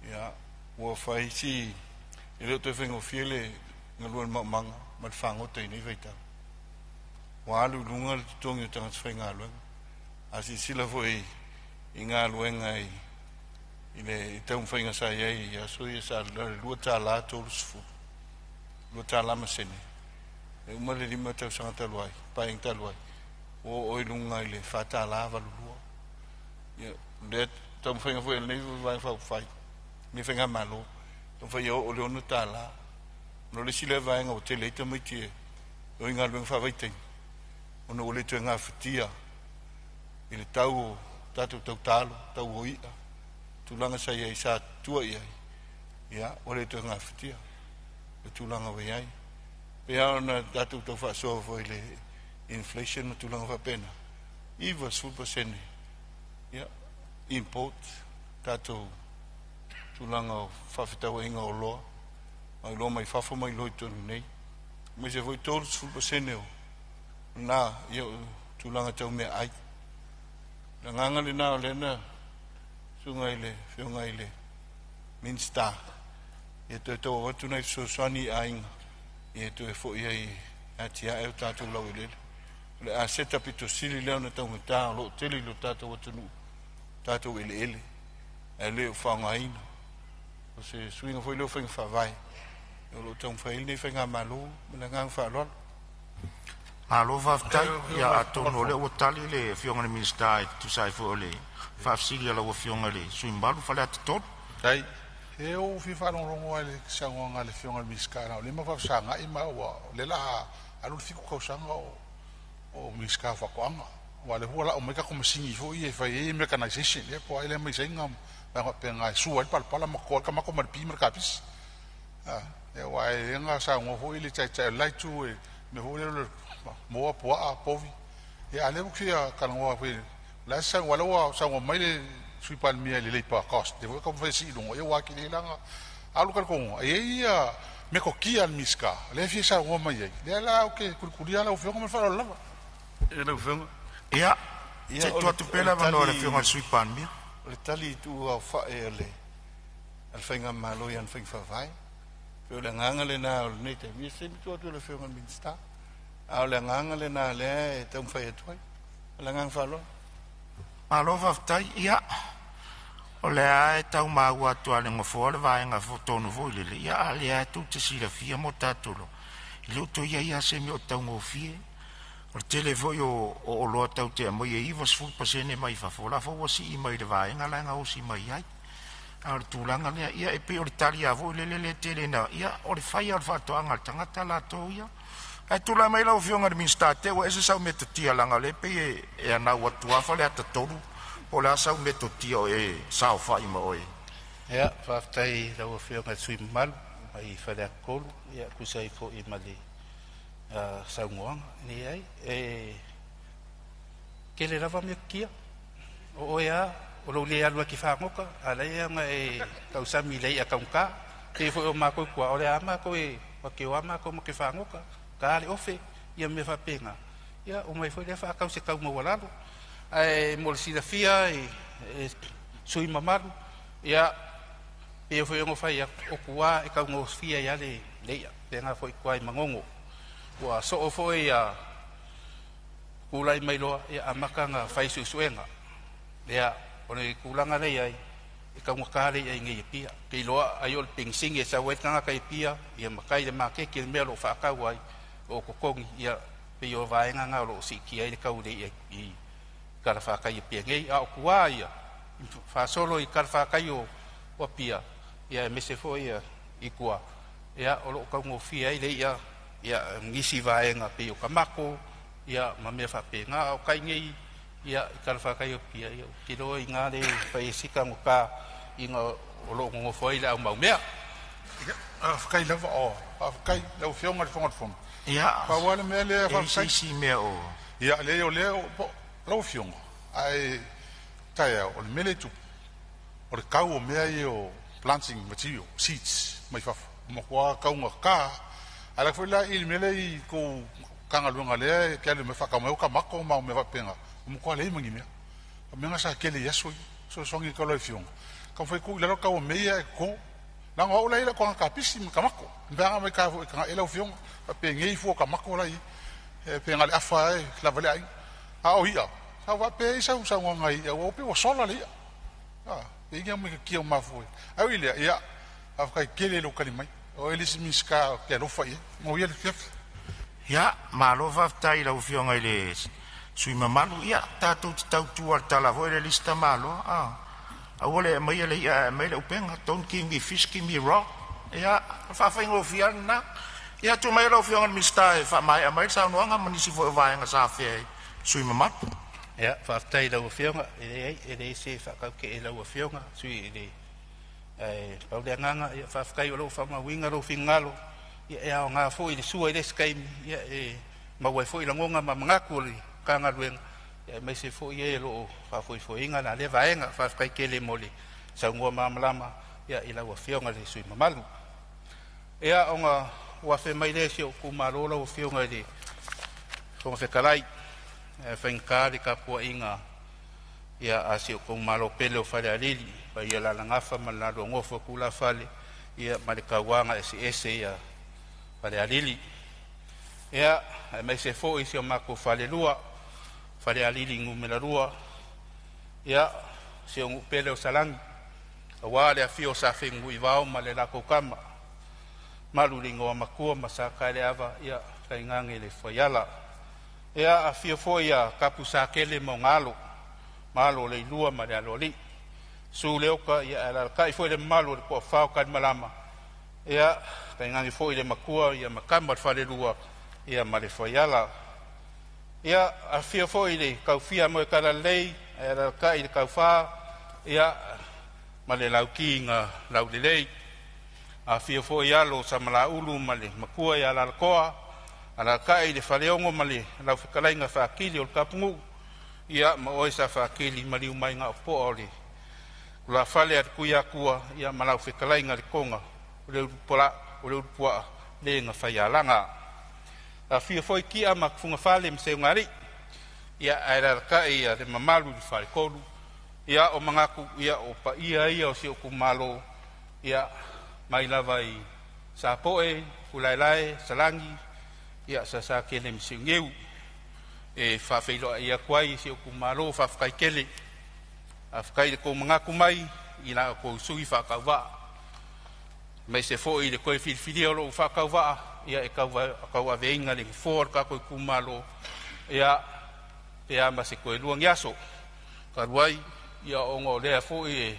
ia wo fai si ele to fengo fiele ngaluan manga ma fango te ni veita wa lu lunga tongi tanga fenga lu asi sila foi inga luenga i ile tau fenga sa ai ya so sa lu ta la to sfu lu ta la masene e uma le lima tau sanga taluai pa ing taluai o lunga ile fata la va lu ya det tau fenga foi nei vai fa fai mi fenga malo tau foi o le onu ta la no le sila vai nga o te le te miti o inga luenga fa vai te ono o le te nga fitia ile tau tatu talo tau oia tulanga sa ia sa tua ia ia o le te nga fitia e tulanga we ai pe ana tatu to fa so foi le inflation tulanga fa pena iva super sene ia import tatu tulanga fa fita we nga o lo ai lo mai fa fo mai lo to nei me se foi todo super sene na ia tulanga tau me ai la nganga le na le na sunga ile fionga ile minsta e to watu na so sani ai e to fo ia atia e tatu lo ile le a seta pito sili le na tau ta lo tele lo tatu watu nu tatu ile ele fanga ai o se swinga foi lo fanga fa vai lo tau fa ile fanga malo na ngang fa lo alo vaftai ia atono le o tali le fionga le minister tu sai fo le fafsili la o fionga le suimbalu fale atot dai e o fi fa non rongo le sanga le fionga le minister le ma fa sanga i ma wa le la alu fiku ko sanga o minister fa kwanga wa le hola o me ka ko singi fo i fa e mechanization le po ile mai senga ba penga su al pala ma ko ka ma ko ma pi mer kapis e wa e nga sa ngo fo ile chai chai lai tu e me ho le mo po a povi ya ale kia kalangwa fe la sa wala sa wa mai le sui pan mia le pa cost de ko fe si no e wa ki le langa alu kal ko e ia me ko kia al miska le fi sa wa mai le la okay kuria la ofio como fa la e la ofio ia te tu pela va no le fio sui pan mia le tali tu a fa e le al fenga malo yan feng fa vai pe le nganga le na ne te mi se tu le fio ngal minsta a le nganga le na le te un fa e toi le ngang fa lo malo va tai ia o le ai tau maua tua le ngofo le vaenga fotonu vo le ia le ai tu te sila fia mo tatulo lu to ia se mi o tau ngofie o telefoi o lo tau te mo ia iva sfu pasene mai fa fola fo wasi i mai le vaenga la nga o si mai ai a tulanga le ia e pe o talia vo le tele na ia o le fai al fatto anga tangata la to ia ai tula mai la o fionga de minstate o ese sa mete tia langa le pe e ana wa tua fa le atatoru o la sa mete tia e sa o fai mo e ia faftai la o fionga sui mal ai fa le kolu ia kusai fo i mali sa ngoang ni ai e ke le lava me kia o ia o lo le alua ki fa ngoka ala ia nga e kausa mi le ia kaunka te fo o ma ko kwa o le ama ko e wa ke wa ma ko mo ke fa ngoka kali ofe ia me fa penga ia o mai foi le fa kausa kau mo walalo ai mo si da fia e sui mamaru ia e foi ngo fa ia o kwa e kau ngo fia ia le ia penga foi kwai mangongo wa so foi ia kulai mai loa ia amaka nga fai suenga ia ona kulanga nei ai e ka ngakale ai ngai pia ke loa ai ol pingsing e sa wet nga kai pia ia makai le make ke melo fa ka wai o kokongi ia pe yo vai nga lo si ki ai le ka ule i ka fa ka pia ngai a kwa ia fa solo i ka fa ka yo o pia ia me se foi ia i kwa ia o lo ka ngo fia ai le ia ngisi vai nga pe yo ka mako ia ma me fa pe nga o kai ngai ia ka fa ka yo pia ia ki lo i nga le fa sika ngo ka inga o lo ngo foi la mau mea kai lava o kai la fionga fonga fon ia pa wala me le fa sai si me o ia le o la fionga ai tai o le mele tu o le kau o mea i o planting material seeds mai fa mo kwa kau nga ka ala foi la il mele i ko kanga lunga le ke le me fa ka mo ka mako ma me va penga mo kwa le mangi me me sa ke le yaso so songi ko le fionga ka foi ku la ka o mea ko na ngo la ila ko ka pisi ka mako nga me ka ka ela fiong pe ngai fo ka mako la i pe ngal afa la vale ai a o ia sa va pe sa ngai o pe o sola le e nga me ki o ma fo a ile ia a ka kele lo kalimai o ele si miska ke lo fa ia mo ia le fiaf ia malo va tai la fiong ai le sui mamalu ia tatu tau tu tala vo le lista malo awole mai le ia mai le upenga don't give me fish give me raw ia fa fa ngo fiana ia tu mai lo fiona mi sta fa mai sa no nga mani si vo va nga sa fe sui mama ia fa tai lo fiona e se fa ka ke lo fiona sui le pa le nga ia fa kai lo fa ma winga lo fingalo ia nga fo i su ile skai ia ma wa fo i ngonga ma ngaku li ka nga lueng ia mai se fo ia lo fa fo inga na le vaenga fa kai kele moli sa ngua mamlama ia ila wa fionga le sui mamalu ia onga wa fe mai le sio ku marola o fionga le fo fe kalai fa inkari ka po inga ia asio ku malo pele o fale alili pa ia la ngafa malado ngofo kula fale ia malika wanga ese ia fale alili ia mai se fo isio mako fale lua fale alili ngumela rua ia se un pele o salang wale a fio sa fingu i vao ma le la ko kama malu lingo makua masaka le ava ia kaingange le foyala ia a fio foia kapu sa kele mo ngalo malo le lua ma le aloli su le oka ia la kai foi le malo le po fa ka malama ia kaingange foi le makua ia makamba fa le lua ia ma le foyala ia a fio foi le kaufia mo kala lei era kai le kaufa ia male lauki nga laulelei a fio foi alo sa mala ulu male makua ia la koa Ala kai le whaleongo male, lau whikalai ngā whakili o le kapungu, ia ma oe sa whakili mali umai ngā opo o le. Kula whale at kuia kua, ia ma lau whikalai ngā le konga, o le urupua le ngā whaialanga. A whia foi ki a makufunga whale mseo ngari, ia aera kai ia le mamalu li whale kolu, ia o mangaku, ia o pa ia o si o kumalo, ia mai lava i Sapoe, Fulailai, Salangi, ia sa kele msiu ngeu, e whawheiloa ia kuai si o kumalo, whawhkai kele, a whkai le kou mangaku mai, i nā kou sui whakauwaa. Mai se fo i le koe whiriwhiri o lo whakauwaa, ia e kaua veinga le ngfor ka koe kumalo, ia pe ama se koe luang yaso. Karuai, ia ongo lea fo i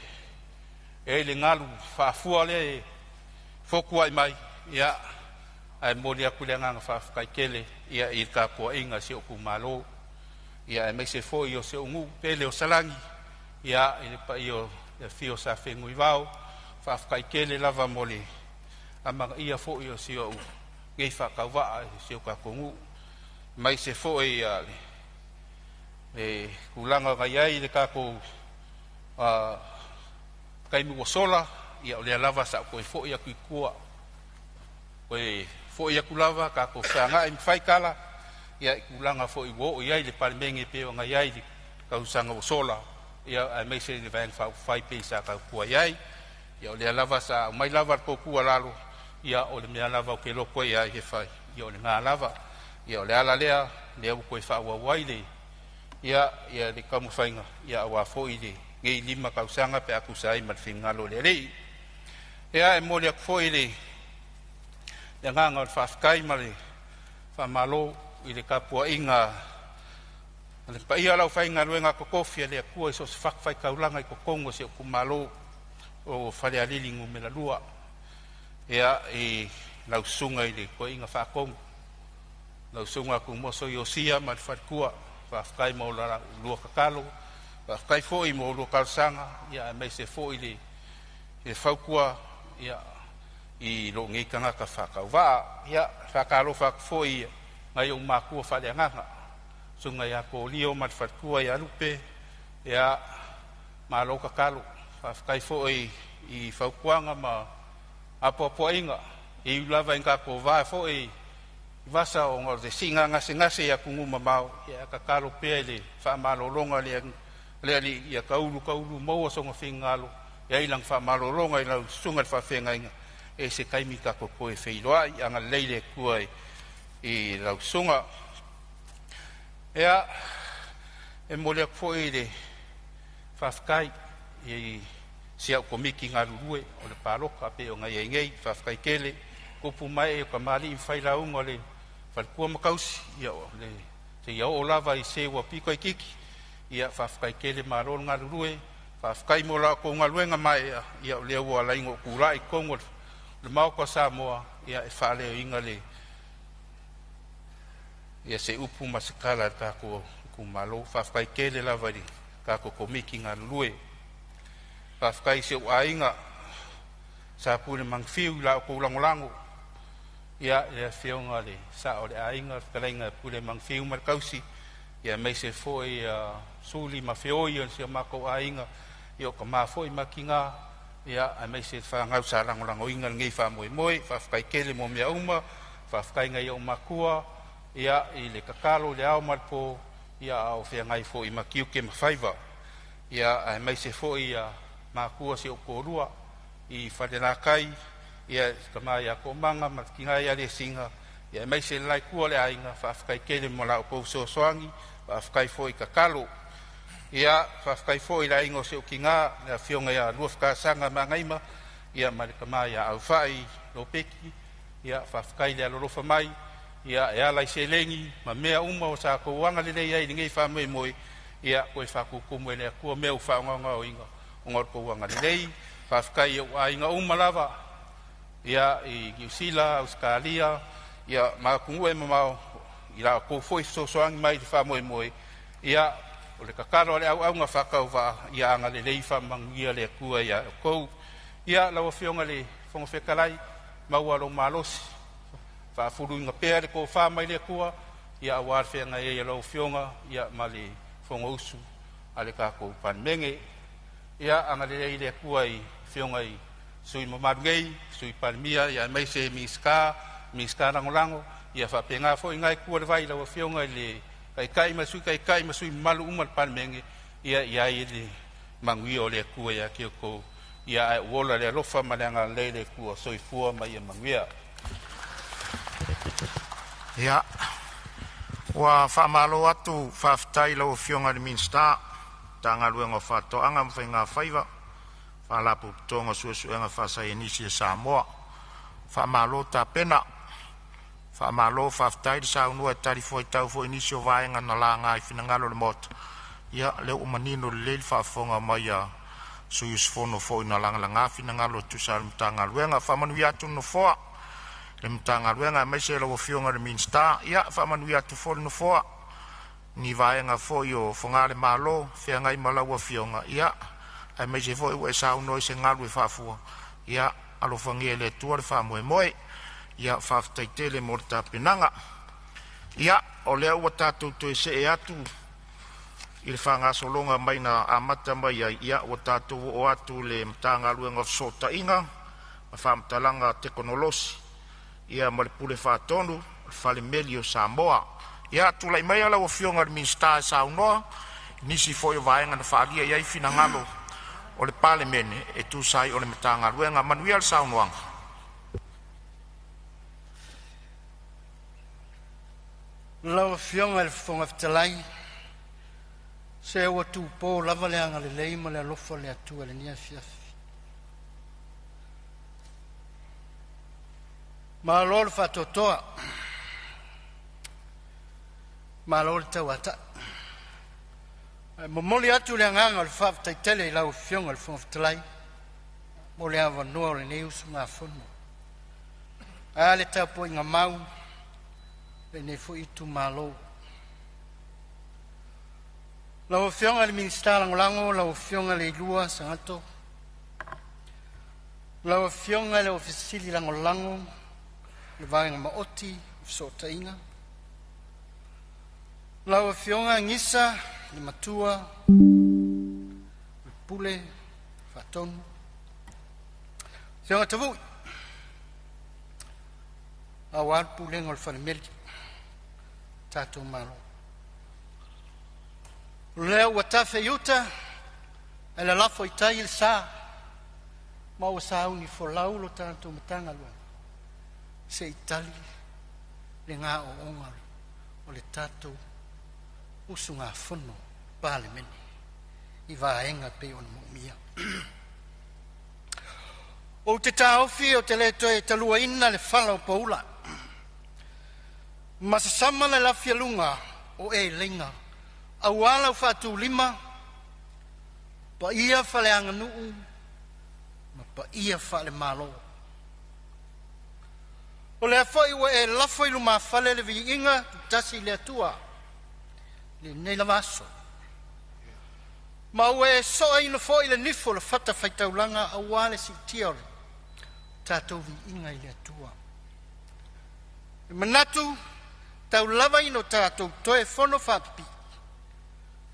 e le ngalu whaafua le fokua i mai, ia ai mori aku le nganga whawhkai kele, ia i ka kua inga se o kumalo, ia e mai se fo i o se ungu pele o Salangi, ia i le pa i o le fio sa whengui vau, whawhkai kele lava mole, amanga ia fo i o se o ngei whakauwaa se o kakongu, mai se fo i le kulanga ngai ai le kako kaimu o sola, ia o lea lava sa koe fo i aku i kua, koe fo i aku lava kako whanga i mwhaikala, ia i kulanga fo i wo i ai le palimenge peo ngai ai le kausanga o sola, ia ai mai se le vang whai pe sa kau kua i ai, ia o lea lava sa mai lava ko kua lalo, ia o le mea lava o ke loko i ai he whai, ia o le ngā lava, ia o le ala lea, lea u koe wha ua waile, ia le kamu whainga, ia awa fo i le, ngei lima kausanga pe aku sai mat whingalo le rei. Ia e mole aku fo i le nganga o whawhkai ma le whamalo i le kapua inga, le pa ia lau whainga ruenga kokofia le akua i so se whakawhai kaulanga i kokongo se o kumalo o whare alilingu me la lua. Ia i lau sunga i le koe inga whakongo, lau sunga ku moso i o sia ma le wharikua, whawhkai mo la lua kakalo, whawhkai fo i mo lua kalsanga, ia mai se fo i le whaukua, ia i lo ngei kangaka whakauwaa, ia whakalo whakfo i ngai o makua whare anganga, sunga ia ko lio ma le wharikua i alupe, ia ma lo kakalo, whawhkai fo i whaukuanga ma apo inga, i lava inga ko vaa fo i vasa o ngor de singa ngase ia kunguma mau, ia kakalo pea le whamalolonga le ali ia kaulu maua songa whingalo, ia ilang whamalolonga i lau sunga le whawhenga inga, e se kaimi ka koe wheiloa i anga leile kua i lau sunga. Ia e mole aku fo i le whawhkai i siau komiki ngā rurue o le paroka pe o ngai ngei whawhkai kele, kupu mai e o ka mali i whailaunga le whalkua makausi, ia o le te iau o lava i sewa piko i kiki, ia whawhkai kele marol ngā rurue, whawhkai mo la ko ngā luenga mai ia o lea ua laingo kura i kongo le mauka Samoa, ia e whaleo inga le ia se upu masikala kako kumalo, whawhkai kele lava li kako komiki ngā rurue, whawhkai se ua inga sa pule mangwhiu la o koulangolango, ia le whionga le sa o le ainga kalainga pule mangwhiu markausi, ia mai se foi suli mawhioi on se mako ainga, ia o ka mawhoi makinga, ia mai se whangau sa langolango inga ngei whamoe moe, whawhkai kele mo mea uma, whawhkai ngai o makua, ia i le kakalo le ao marpo, ia au whiangai foi makiuke mawhaiva, ia mai se foi makua se o korua, i wharenakai, ia kamai a komanga, matkingai a le singa, ia mai se lai kua le ainga, whawhkai kele mo la o kou soasoangi, whawhkai foi kakalo, ia whawhkai foi la ingo se o ki ngā, ia whionga ia luafkasanga ma ngaima, ia marikamai a au whai lo peki, ia whawhkai le alorofa mai, ia e alai se lengi, ma mea uma o sa kouanga le lei ai, ngei whamoe moe, ia koe whakukumu e lea kua mea u whaonga o inga, o ngor kouanga le lei, whawhkai au a inga uma lava, ia i Giusila, Auskalia, ia maakungu e mamau, i la kou foi soangi mai le whamoe moe, ia o le kakaro le au nga whakau wha, ia anga le lei whamangia le kua ia kou, ia lawa whionga le whongawhekalai, maua lo malosi, whaafuru inga pēr ko whamai le kua, ia awārwhenga e lau whionga, ia mali whonga usu, ale kako panmenge, ia angalei le kua I whionga I sui mamarungei, sui palmia, ia mai se miska rangolango, ia whapenga fo ingai kua le vai lau whionga le kai masui malu umal palmenge, ia le mangui o le kua ia kioko, ia ai wola le lofa malanga le kua soifua mai ia manguia. Ia, wa whamalo atu whaftai lau whionga le Minsta, tanga luenga whatoanga mwhainga whaiva, whalapu tonga suesuenga whasai enisi e Samoa, whamalo ta pena, whamalo whaftai le saunua e tari fo I tau fo enisi o vaenga na la ngai whinangalo le mota. Ia, leo umanino le leil whafonga mai a suyus fono fo ina langa whinangalo tusal mtanga luenga, whamanu iatu no foa, le mtanga luenga mai se lau whionga le Minsta, ia, whamanu iatu fo no foa, ni vaenga fo I o whangare malo, whiangai malaua whionga, ia, ai mai se fo I e sauno I se ngalu e whafua, ia, alo whangia le tua le whamoe moe, ia, whaftaitele mo le tapinanga, ia, o lea ua tātou to se e atu, I le whangasolonga mai na amata mai ai, ia, ua tātou o atu le mtanga luenga sota inga, ma whamtalanga teknolosi, ia, ma le pule whatonu, whale meli o Samoa, ia tulai mai ala o whionga le Minsta e saunoa, nisi foi o vaenga na whaalia iai finangalo o le palemene e tūsai o le matanga luenga manuia le saunoanga. Lau whionga le whonga fitalai, se ua tūpō lava le anga le leima le alofa le atua le nia fiafi. Ma lo le whatotoa, ma lo le tauata. Momoli atu le anganga le whaftaitele I lau whionga le whonga fitalai, mo le awa noa le neusu ngā whono. A le taupo inga mau, le ne fo itu malo. Lau whionga le Minsta langolango, lau whionga le ilua sangato. Lau whionga le ofisili langolango, le vaenga maoti, sota inga. Lau whionga ngisa, le matua, le pule, whatonu. Whionga tavui. Awal pule ngol whanemeli. Tato malo. Leo watafe yuta, ele lafo itai il sa, ma o sa uni fo laulo tanto matanga lua. Se itali, le ngā o onga, o le tato, usu ngā whono, pale meni, I vaenga pe o na mumia. O te taofi o te leto e talua ina le whala o paula. Masasama le lafia lunga o e lenga, awala fatu lima pa ia fale anga nuu ma pa ia fale malo o le foi wa e la foi luma fale le vinga tasi le tua le nei lavaso ma we so ai no foi le nifo le fata faita ulanga awale si tiore tato vinga le tua manatu tau lava ino tato toe fono fapi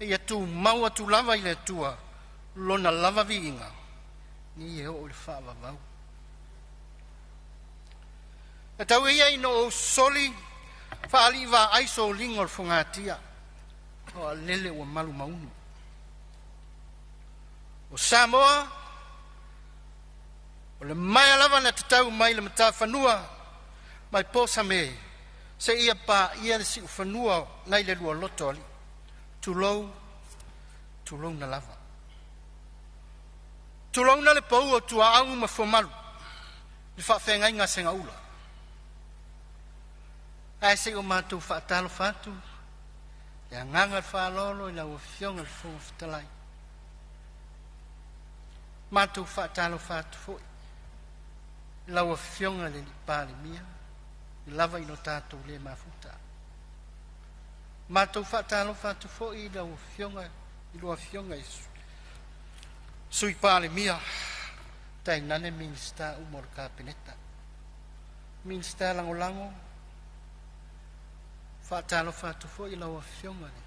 ia tu maua tu lava ile tua lona lava vinga ni e o le fava vau e tau ia ino o soli fali va aiso lingol fungatia o lele o malu maunu o Samoa o le mai lava na tau mai le mata fanua mai posa me se ia pa ia le si fanua nai le lua lotoli tulou na lava. Tulou na le pau o tua au ma fomalu. Le whawhenga inga senga ula. Ai se o mātou whaatalo whātu. E anganga le whaalolo I lau whionga le whonga whitalai. Mātou whaatalo whātu foi. Lau whionga le li pāle mia. I lava ino tātou le mafuta. Mātou whaatalo whātu foi I lau whionga I lua whionga isu. Sui pāle mia. Tai nane Minsta umor ka peneta. Minsta langolango. Whaatalo whātu fo I lawa whionga ni.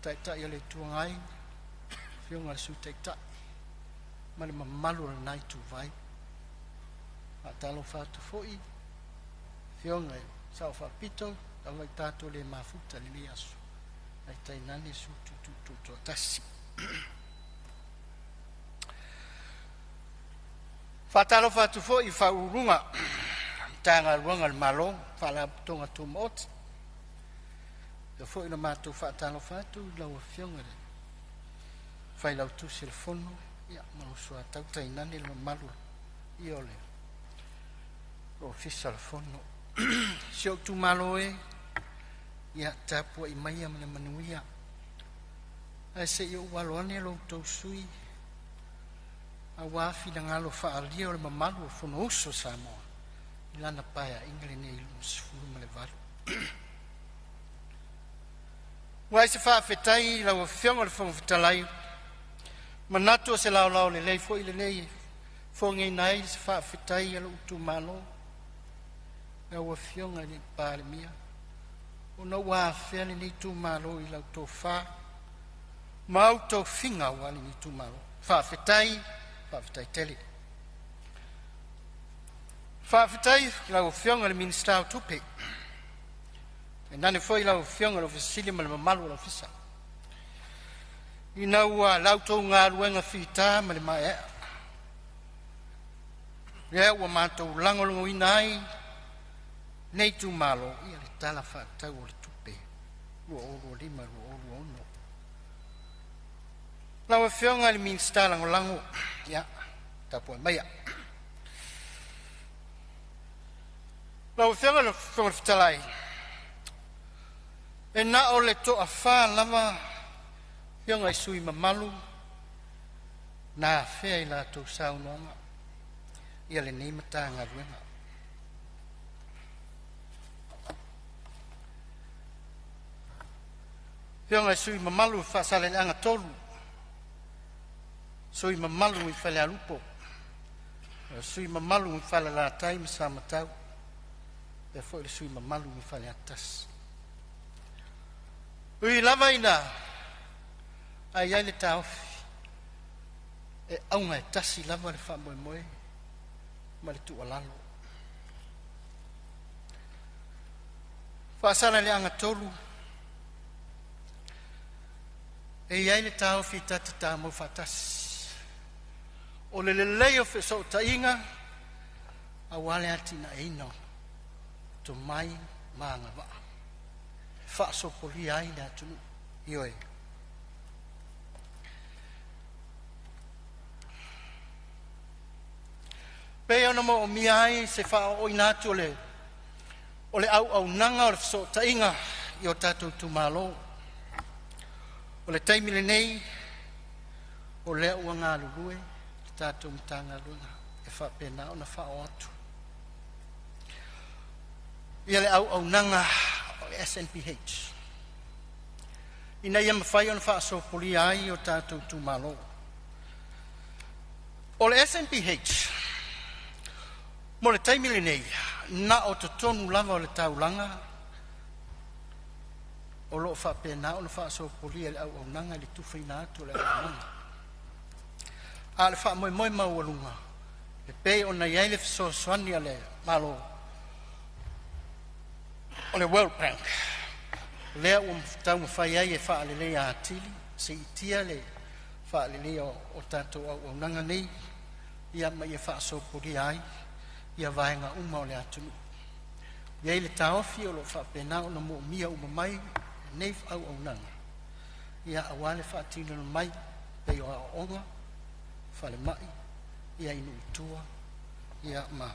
Tai le tuangai, whionga le su tai. Mani mamalu la nai tu vai. Whaatalo whātu fo I. Whionga sao whapito, tawai tātou le mafuta li asu. Ai tai nani su tu tasi. Whaatalo whātu fo I whaurunga. Tanga ruanga le malo, whala tonga tu mot. E fo ina mātou whaatalo whātu, lau a whionga re. Whai lau tu se le fono, ia mausua tau tai nani le malu, I ole. Ro fisa le fono. Sio tu malo e, ia tapua I maia mane manuia. Ai se I waloane lo tau sui. A wafi na ngalo whaalia o le mamalu o fono uso Samoa. Lana paia ingale ne ilu sifuru ma le valu. Wai se whaafetai lau a whionga le whangawhitalai. Manatu se lau le lei fo I le lei. Whongei nai se whaafetai ala utu malo. Lau a whionga le pāle mia. O na wāwhea le ni tu malo I lau tō wha. Mau tō whinga wali ni tu malo. Whaafetai tele. Whaafetai lau whionga le minister tupe. E nane foi lau whionga lau fisili ma le mamalu lau fisa. I nau lau tau ngā ruenga whita ma le mai ea. Rea ua mātou langolongo I nai. Nei tu malo I le tala whaatau o le tupe. Rua oro lima, rua oro ono. Lau a whionga le minister langolango. Ia, tapua maia. Lau whionga le whangawhitalai. E na o le toa wha lama whionga I sui mamalu. Nā whea I la tau saunoanga. Ia le nei mata ngā ruenga. Whionga I sui mamalu whaasale le anga tolu. Sui mamalu I whale alupo. Sui mamalu I whale la taimi sa matau. E fo le sui mamalu I whale atas. Ui lava ina. Ai ai le taofi. E aunga e tasi lava le wha moe moe. Ma le tua lalo. Whaasana le anga tolu. E ai le taofi tata ta mo whatasi. O le leo fe so ta inga. A wale ati na ino. To mai maanga wa. Fa so poli ai na tu ioe. Pe ona mo mi ai se fa o ina tu le. O le au nanga o so ta inga I o tatou tu malo. O le taimi le nei. O le ua ngā lulue. Tatou mtanga luna. E fa pena ona fa o atu. Ia le au nanga o le SNPH. Ina ia mawhai ona wha so poli ai o tātou tu malo. O le SNPH, mo le taimile nei, na o te tonu lava o le taulanga, o lo wha pena ona wha so poli le au nanga le tuwhaina atu le au nanga. A le wha moe maualunga, le pe ona iai le fiso swani le malo, o le World Bank. Lea tau mawhai ai e wha alele a atili, se itia le wha alele o tātou au nanga nei, ia mai e wha so pori ai, ia vaenga uma o le atunu. Iai le taofi o lo wha pena o na mo mia uma mai, nei au nanga. Ia awale wha atino na mai, pei o a onga, wha le mai, ia inu utua, ia ma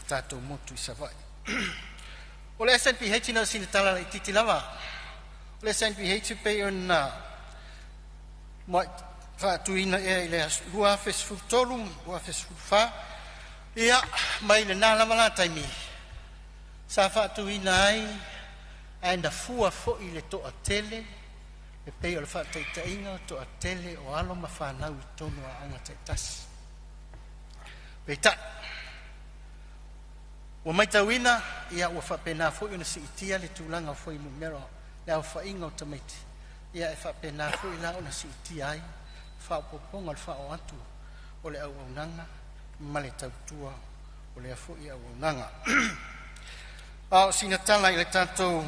tātou motu I savai. O le SNPH na sina tala I titi lava. O le SNPH pe ona mai whaatuina e le rua fesfu tolu, rua fesfu wha. Ia mai le nā lava la taimi. Sa whaatuina ai ai na fua fo I le toa tele. E pe o le whaataitainga toa tele o alo ma whanau I tonu a anga taitasi. Pei ta. Ua mai tauina ia ua whapena fo i na si itia le tūlanga fo i numero le au whainga o tamaiti. Ia e whapena fo i la o na si itia ai whaopoponga le whao atu o le au aunanga ma le tautua o le afo i au aunanga. Ao sina tala i le tātou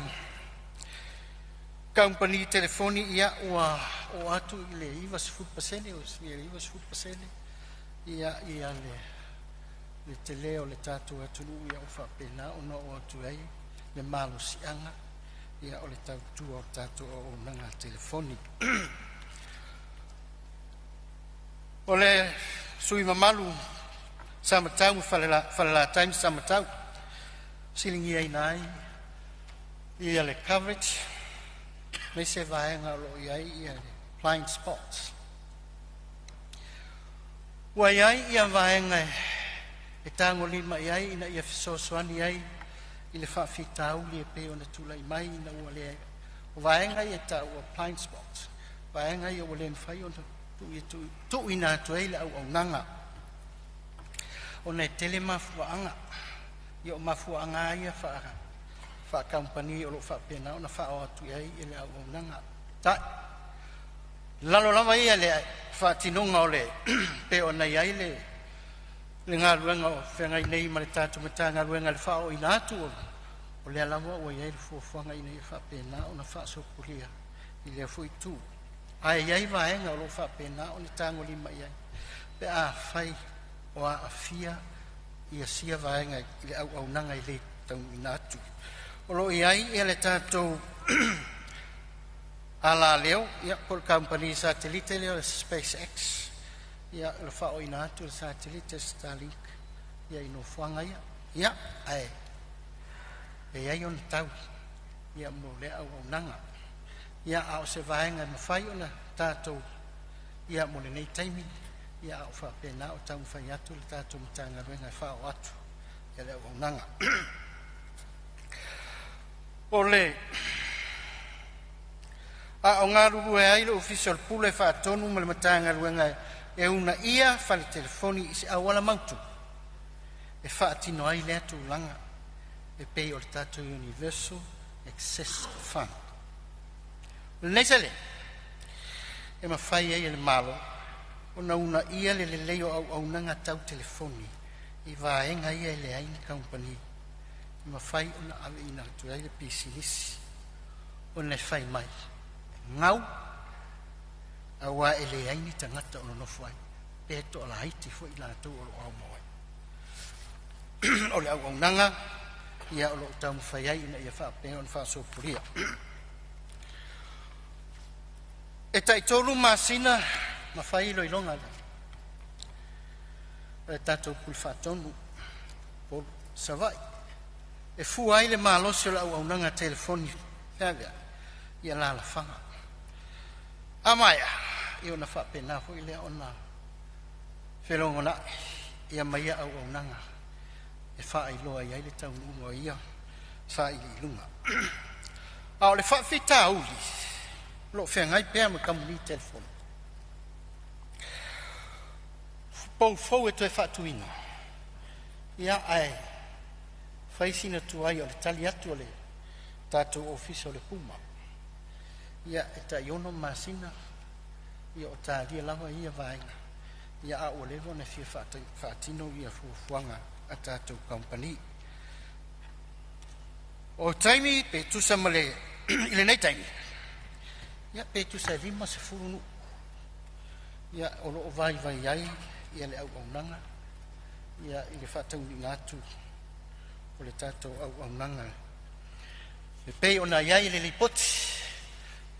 company telefoni ia ua o atu i le iwa si pasene o si le iwa si pasene ia le te leo le tātou atunu ia o whapena o no o atu ai le malo sianga ia o le tautua o tātou o nanga telefoni. O le sui mamalu samatau mu whalela time samatau silingi ai nai ia le coverage me se vaenga lo iai ia le blind spots. Wa iai ia vaenga e tango lima iai ina ia fisosoani ai i le whawhitau li e pe o na tulai mai ina ua le vaenga ia ta ua blind spots. Vaenga ia ua le nwhai o na tu ina atu ei le au nanga. O na tele mafuanga ia o mafuanga ia wha company o lo wha pena o na wha o atu iai i le au nanga. Ta lalo lama ia le wha tinunga o le pe o na iai le ngā ruenga o whengai nei ma le tātu mata ngā ruenga le wha o ina atu o le alawa o iai le fuafuanga ina i wha pena o na wha sopuria i le fui tu. Ai iai vaenga o lo wha pena o le tango lima iai. Pe a whai o a fia ia sia vaenga i le au nanga i le tau ina atu. O lo iai ia le tātou ala leo ia por company satellite leo le SpaceX ia le wha o ina atu le satellite Starlink ia ino whanga ia ai e iai on tau ia mo le au nanga ia au se vaenga mawhai o na tātou ia mo le nei taimi ia au wha pena o tau mwhai atu le tātou mtanga ruenga wha o atu ia le au nanga. O le a o ngā ruru e ai le official pule wha atonu ma le matanga ruenga e una ia wha le telefoni i se awala mautu e wha atino ai le atu langa e pei o le tātou Universal Access Fund. Le neisele e mawhai ai le malo o na una ia le leo au nanga tau telefoni i vaenga ia le aini company i mawhai o na awe ina atu ai le pisinisi o na whai mai ngau a wa e le aini tangata o no whai pe to la haiti fo i la tu o au mawai o le au nanga ia o lo tau mwhai ai ina ia wha pe o na wha sopuria. E tai tolu masina ma fai lo ilonga e tatou pulfatonu po savai e fu ai le malosi o la au telefoni pega ia la fanga amaya io na fa pena fo ile ona felongona ia mai au e fa ai lo ai le tau no ia sa i lunga au le fa fita uli lo fengai pe ma kamuni telefoni pau fo e te fatuina ia ai fai sina tu ai o le tali atu le tātou office o le puma ia e ta iono masina ia o ta lia lava ia vaenga ia a o levo na fia fatino ia fuanga a tātou company o taimi pe tusa male ile nei taimi ia pe tusa lima se furu ia o lo vai ai ia le au nanga ia i le fatau ni ngatu o le tātou au nanga e pei ona iai le lipoti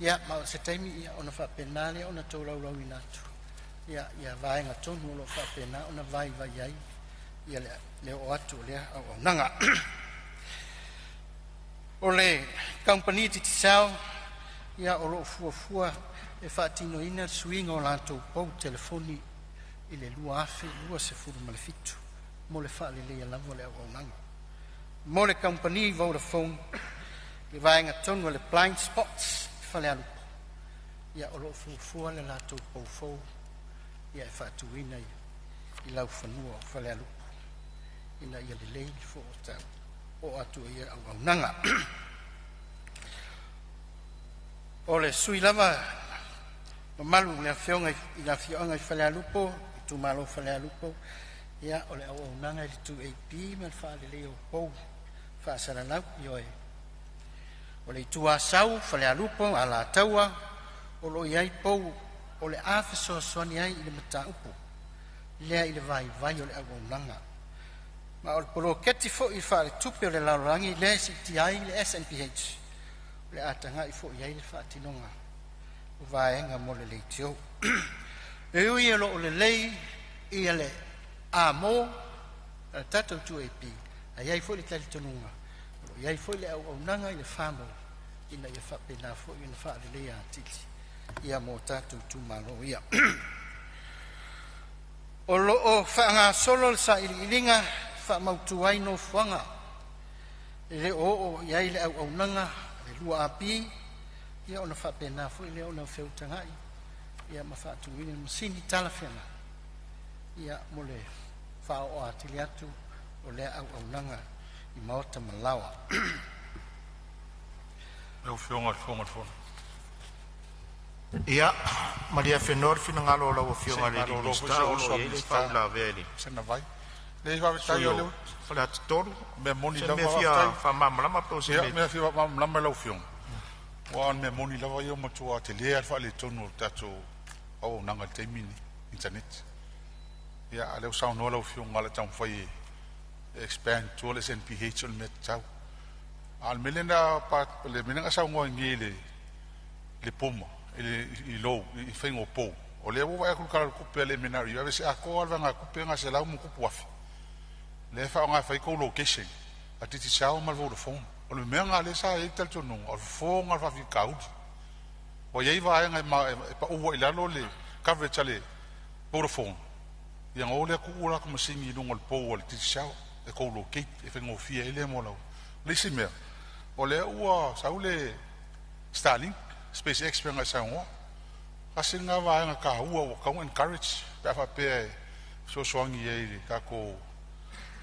ia ma se taimi ia ona fa penale ona tau lau inatu ia vaenga tonu lo fa pena ona vai ai ia le o atu le au nanga o le company ti sao ia o lo fua e fatino ina swing o lanto po telefoni i le lua afe lua se furu malefitu mo le fa le lavo le au nanga mo le company Vodafone le vaenga tonu le blind spots fa le alupo ia o lo fua le lato po fo ia e fatuina i lau fanua o fa le alupo ina ia le lei fo o atu ia au nanga o le sui lava malu le fionga ina fionga I fale alupo tu malo fale alupo ia o le au nanga le tu AP me fa le leo po fa sara lau yo o le tu asau fale alupo ala taua o lo iai po o le afeso soni ai le mata upo le ile vai o le au nanga ma o polo keti fo I fa le tupe o le laurangi le CTI le SNPH le atanga I fo iai le fa tinonga o vaenga mo le leitio e ui lo o le lei I le amo tato tu AP ai fo le tali tonunga iai fo le au nanga I le famo ina ia fa pena fo ina fa le lei atili ia mo tato tu malo ia o lo o fa nga solo sa ilinga fa mautu ai no fuanga le o iai le au nanga le lua api ia ona fa pena fo le ona feutangai ia ma fa tu ini masini talafena ia mo le fa o atili atu o le au nanga I maota malawa Eu fionga. Ia, Maria Fenor fina ngalo la fionga le Lo lista o le faula veli. Sena vai. Le va tai o le. Fala tolu. Me moni Se la me fia fa mamla ma pro se Ya me. me fi ma lo fiong. Wa me moni la va yo mo tu atelier al fa le tonu tato o nanga te mini internet. Ya ale sa no lo fiong ala tam foi expand to le SNPH on met tau. Al melena pa le menanga sa ngo ngile le pomo I lo I fengo po. O le wa ku kala ku pele menari. Ave se ako al vanga ku penga se la mo ku puafi. Le fa nga fa ko location. Atiti sao mal Vodafone. O le menga le sa e tal tonu. O fo nga fa fi kaud. O ye va nga ma pa o ila lo le coverage ale Vodafone. Yang o le ku ura ko masingi no ngol po o le titi sao e ko locate e fengo fi ele mo lo. Le simea. O le ua sa le Starlink SpaceX penga sa ngo kasi nga va nga ka ua o ka encourage pa fa pe so swangi ye ka ko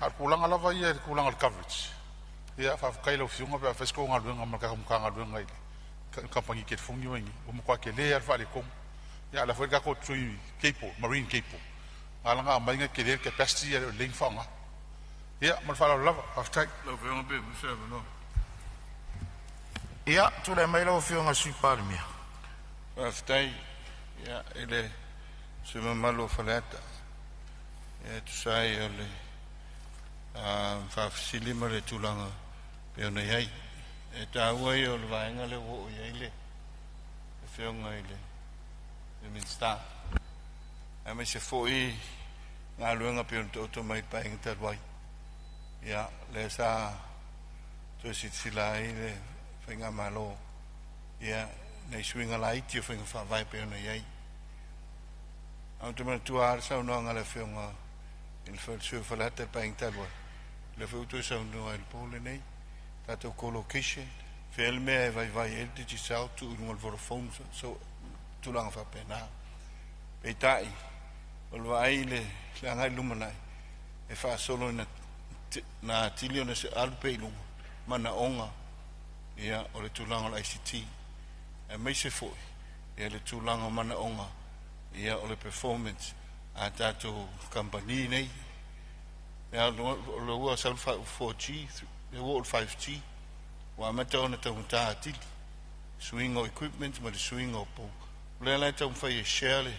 ar kulanga lava ye kulanga coverage ya fa ka ilo fiunga pa fesco nga luenga ma ka nga luenga ile kampangi ke fungi wengi o mo kwa ke le ar fa le kom ya la foi ka ko trui capo marine capo ala nga mai nga ke le capacity ya link fanga ya mal fa lava after Lo fiunga pe se no. Ia, tu le mai la fionga sui palmia. Aftai ya ele se malo falata ya tu sai ole fa silima le tulanga pe ona yai e ta wai ole vainga le wo yai le fionga ile e min sta a me se foi nga luenga pe to mai pa inga wai ya le sa to silai le fenga malo ya nei swinga lai tio fenga fa vai pe ona yai au te mana tua sa no nga le fenga il fa su fa la te pa intalwa le fa tu sa no el pole nei tato co-location filme vai el ti sa tu ngol Vodafone so tu lang fa pe na pe tai o vai le nga lumana e fa solo na tilio na se alpe lu mana onga ia o le tulanga la ICT e mai se foi ia le tulanga mana onga ia o le performance a tato company nei ia lo ua sal 4G le ua 5G wa mata ona tau ta atili swing o equipment ma le swing o po le la tau fai share le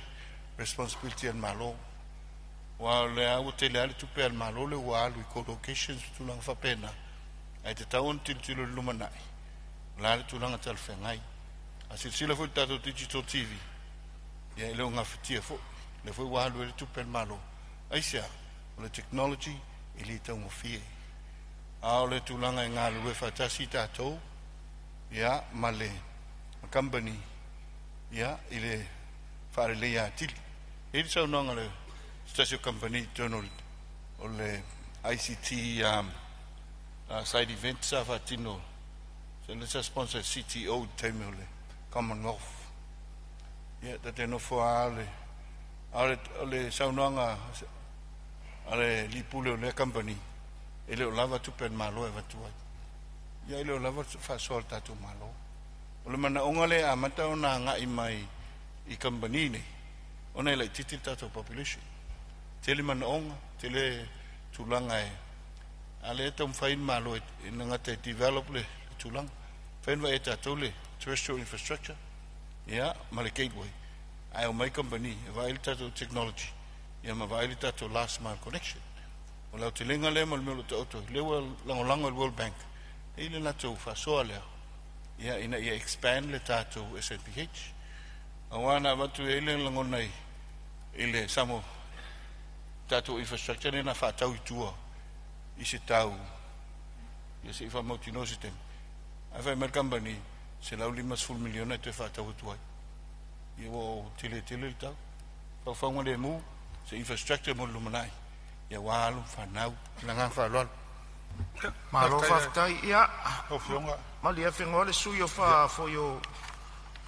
responsibility al malo wa le au te le tu pe al malo le wa lu co-locations tulanga fa pena ai te tau on tilo lumanai la tu langa tal fengai a sila fu tato digital TV ya le nga fitia fo le fu wa lu tu per malo ai sia le technology ili tau mo fie a le tu langa nga lu fa tasi tato ya male company ya ile fare le ya til il so no ngale station company tonol o le ICT side event sa fatino so let's sponsor CTO Temule Commonwealth ya tate no fo ale saunanga ale lipule le company ele o lava tupe malo e vatuai ia ele o lava fa sol tatu malo o le mana onga le amata ona ngai mai I company ne ona le titi tatu population tele mana onga tele tulanga e ale tom fain malo e nga te develop le tulang fain va eta tole terrestrial infrastructure ia male gateway ai o mai company va il tatu technology ia ma va il tatu last mile connection o la telenga le mal melo to le lango World Bank ile na to fa so le ia ina ia expand le tatu SNPH awana watu ile lango nei ile samo tatu infrastructure na fa tau tua I se tau ia se fa motino sistem ava mer company se la ulima full milione te fa tau tua ia o tele tau fa ngole mu se infrastructure mo lumanai ia walu fa nau langa fa lol malo faftai ia o fionga malia fengole suyo fa fo yo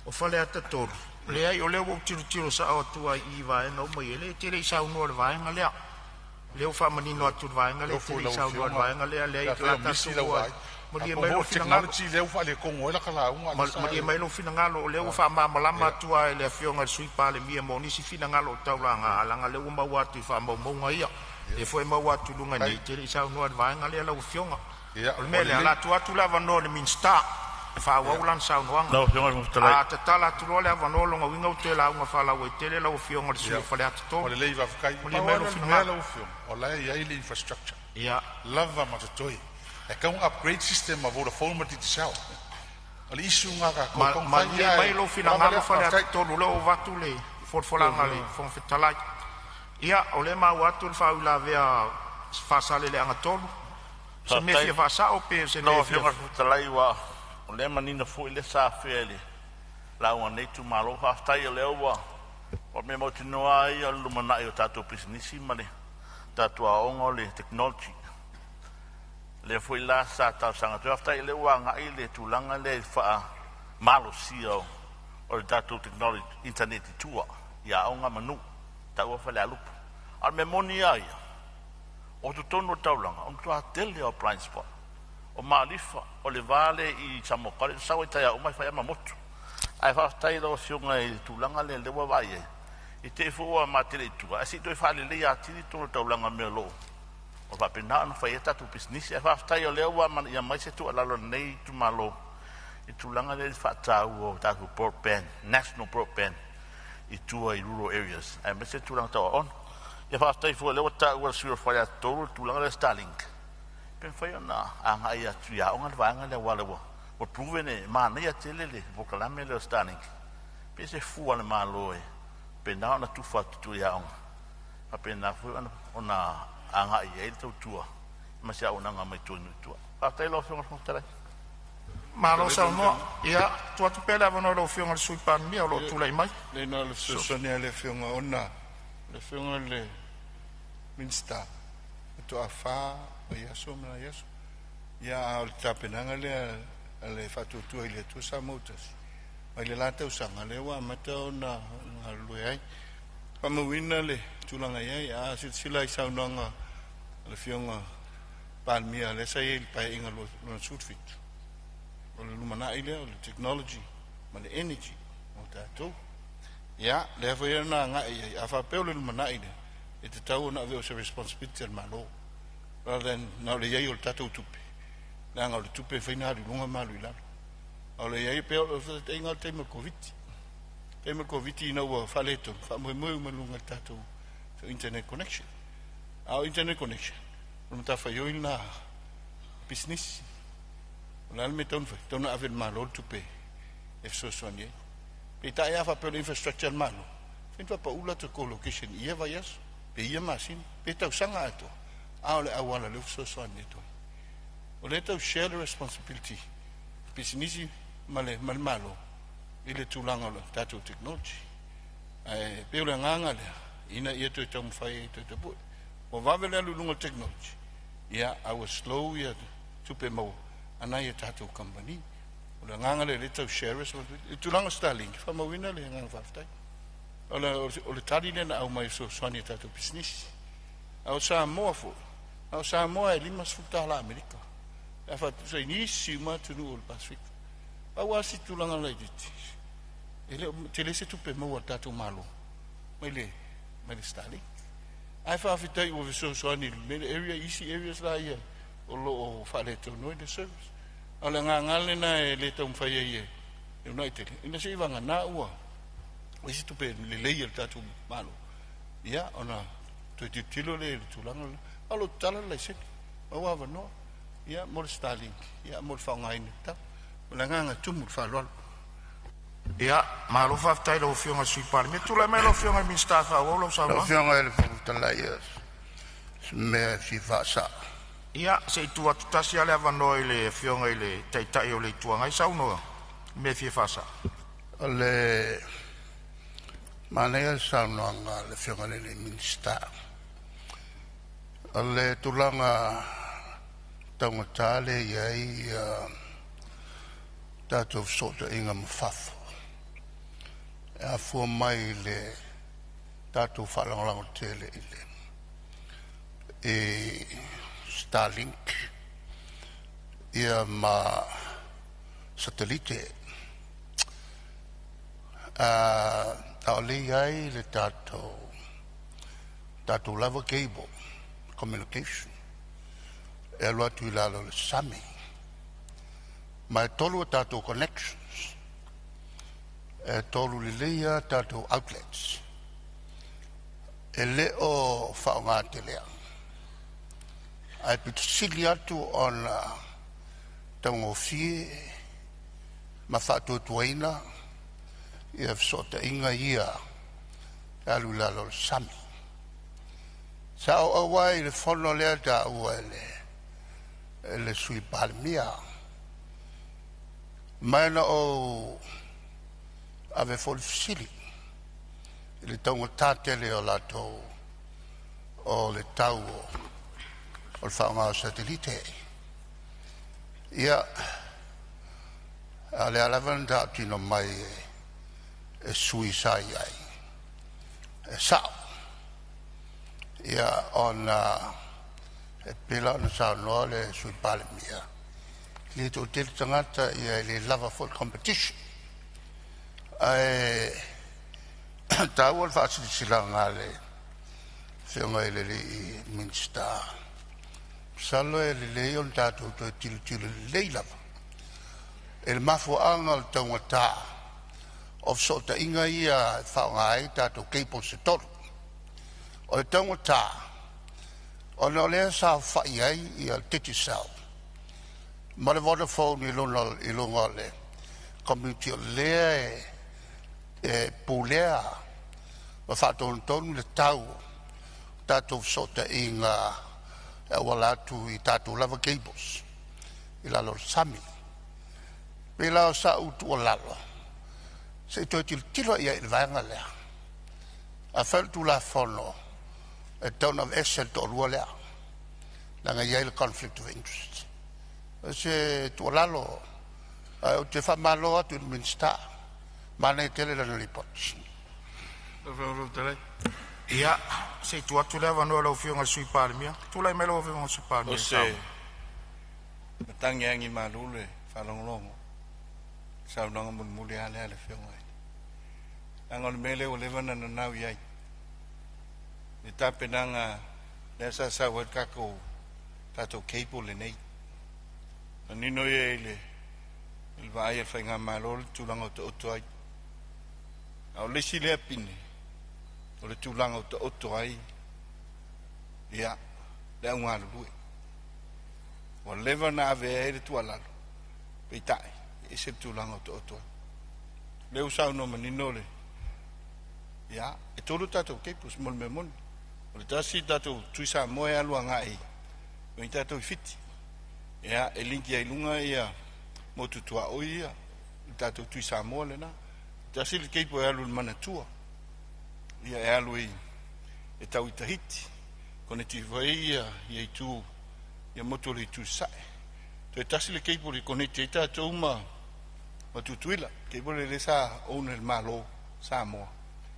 o fa le atator le ai o le o tiro sa o tua I va no mo ele tele sa no le va ngale le o fa mani no tu va ngale tele sa no va ngale le ai la su mo dia mai lo technology le o fa le kongo la kala unga mo dia mai lo fina ngalo le o fa ma malama tua le fionga sui pa le mia mo ni si fina ngalo taulanga alanga le o ma wa tu fa mo nga ia e foi ma wa tu lunga ni tele sa no va ngale la o fionga o me le la tu lava no le minsta fa wa ulan sa no no fionga mo tala ta tala tu le va no longa winga te la unga fa la o tele la o fionga le su fa le to o le leiva kai mo le mai lo fina la o fionga o la ia ile infrastructure ia lava ma toi e ka un upgrade system ma Vodafone ma ti sao ali isu nga ka ko ma ia mai lo fina ngalo fa le to lo o va tu le for langa le fon fetala ia o le ma wa tu fa la vea fa sale le anga tolu se me fia fa sa o pe se no ne fionga tala iwa o le manina fu ile sa fele la o nei tu malo fa stai le o o me mo tino ai o lumana o tatu prisnisi male tatu a ongole technology le foi la sa ta sanga tu afta ile wanga ile tulanga le fa malo sio o tatu technology internet tua ya onga manu ta o fa le alu al memonia ia o tu tono taulanga o tu atele o blind spot o malifa o le vale I samokale sa o ta o mai fa ma motu ai fa tai lo fiunga I tulanga le le wa vai I te fo ma tele tua asi to fa le ya tiri tono taulanga me lo o va pena no fa eta tu business e fa tai o le wa ma ia mai se tu ala lo nei tu malo I tulanga le fa ta o ta ku broadband national broadband I tua I rural areas ai me se tulanga ta on ia fa tai fo le wa ta wa sure fa ya to tulanga le Starlink pen fa na anga ia tu ya onga va anga le wala o proven ma na ia tele le vo kala me le Starlink pe se fu ala malo e pe na tu fa tu ya onga a pe na fu ona anga ia I tu tua ma se ona nga mai tu tua a tai lo fo mo tele malo sa no ia tu tu pela va no lo fionga sui pan mi o lo tu lai mai le no le sonia le fionga ona le fionga le minsta tu afa o ia so na yeso ia o tapenanga le fatu tu ile tu sa motas mai le lata usanga le wa mata ona lui ai pa mo wina le tulanga ia a sila I saunanga le fionga palmia le sai il pa inga lo sutfit o le lumana ile o le technology ma le energy o tato ia le fa na nga ia fa pe o le lumana ile e te tau na veo se responsibility al malo rather than na le ia o tato tupe na nga o tupe fa ina lunga malu ila o le ia pe o te inga te me covid ina wa fa le to fa mo lunga tato so internet connection our internet connection no ta fa yo ina business la me ton fa ton ave malo tupe e so sonie pe ta ia fa pe infrastructure malo fin fa pa ula to co-location ia va yes pe ia masin pe ta usanga ato aole awala le so sonie to o le ta share the responsibility business male malo ile tulanga lo tatu technology pe ula nganga le ina ia to tom fai to bu o va vele lunga technology ia I was slow ia tupe mo ana ia tatu company o le nganga le to share so tulanga Starlink fa mo wina le nganga faftai o le tari le na au mai so sonia tatu business au sa mo fo au Samoa e 5 futa la Amerika e fa tu sai ni sima tu no Pacific au asi tu langa lai dit ele te lese tu pe mo tatu malo mele stali ai fa fitai o so ni mele area easy areas la ia o lo fa le to no de service ala ngale na le to fa ia United ina se vanga na ua o isi tu pe le le tatu malo ia ona tu tilo le tu langa alo tala le se o wa no ia mo Starlink ia mo fa ngai ni ta langa tu mo fa lo ia malo fa tai lo fionga sui parmi tu la me lo fionga mi sta fa o lo sa lo fionga le fa la ia me si fa sa ia se tu atasi ale avano ile fionga ile tai o le tuanga i sauno me fi fa sa le manea sauno le fionga le minsta le tulanga tangotale iai tatou sota inga mafafo a fua mai le tatou whalangalango tele ile e Starlink ia ma satellite a le iai le tatou lava cable communication e alua tu ilalo le sami ma e tolu tatou connections e tolu lilia tatou outlets e leo whaonga te lea ai pitu sili atu ona tangofie ma whatuatuaina ia fsota inga ia e alu ilalo le sami sa o awai le fono lea ta ua le sui palmia mana o ave fol fisili le tonga tatele o lato o le tau o le whaonga satellite ia ale alavan ta tino mai e sui sai ai e sao ia ona e pila na sa no le sui palmia le to te tangata ia le lava for competition ai tau al fasi silanga le fionga ile le minsta salo le on tato to til le lava el mafo angal tangata of sota inga ia faungai tato kepo se tolu o tangata o le sa fai ai ia titi sao ma le Vodafone i lunga le community le e pulea ma faton ton le tau tato sota inga e wala tu i tato lava cables i la lor sami pela sa utu lalo se to tilo ia il vanga le a fel tu la fono a town of essel to ruolea langa ia il conflict of interest se tu lalo o te fa malo atu minsta mana tele la report ia se tu atu leva no lo fionga sui palmia tu la melo fionga sui palmia o se tangi malule falonglongo sa no mun muli ale fionga angol mele o levana na nau ia ni tapenanga nesa sa wat kako tato cable le nei ni no ele il va ai fa ngamalo tulanga to ai au le sile pine o le tulanga to ai ia le ngalo lui o levana ave ele tu ala pitai e se tulanga to le usa no manino le ia e tolu tato cable small memon o tasi tato tuisa moe alua ngai o tato fiti ia e linki ai lunga ia mo tutua o ia tato tuisa moe le na tasi le keipo e alu manatua ia e alu e tau i tahiti kone tivai ia i tu ia moto le tu sae to e tasi le keipo le kone te tato uma ma tutuila keipo le sa ona il malo sa moa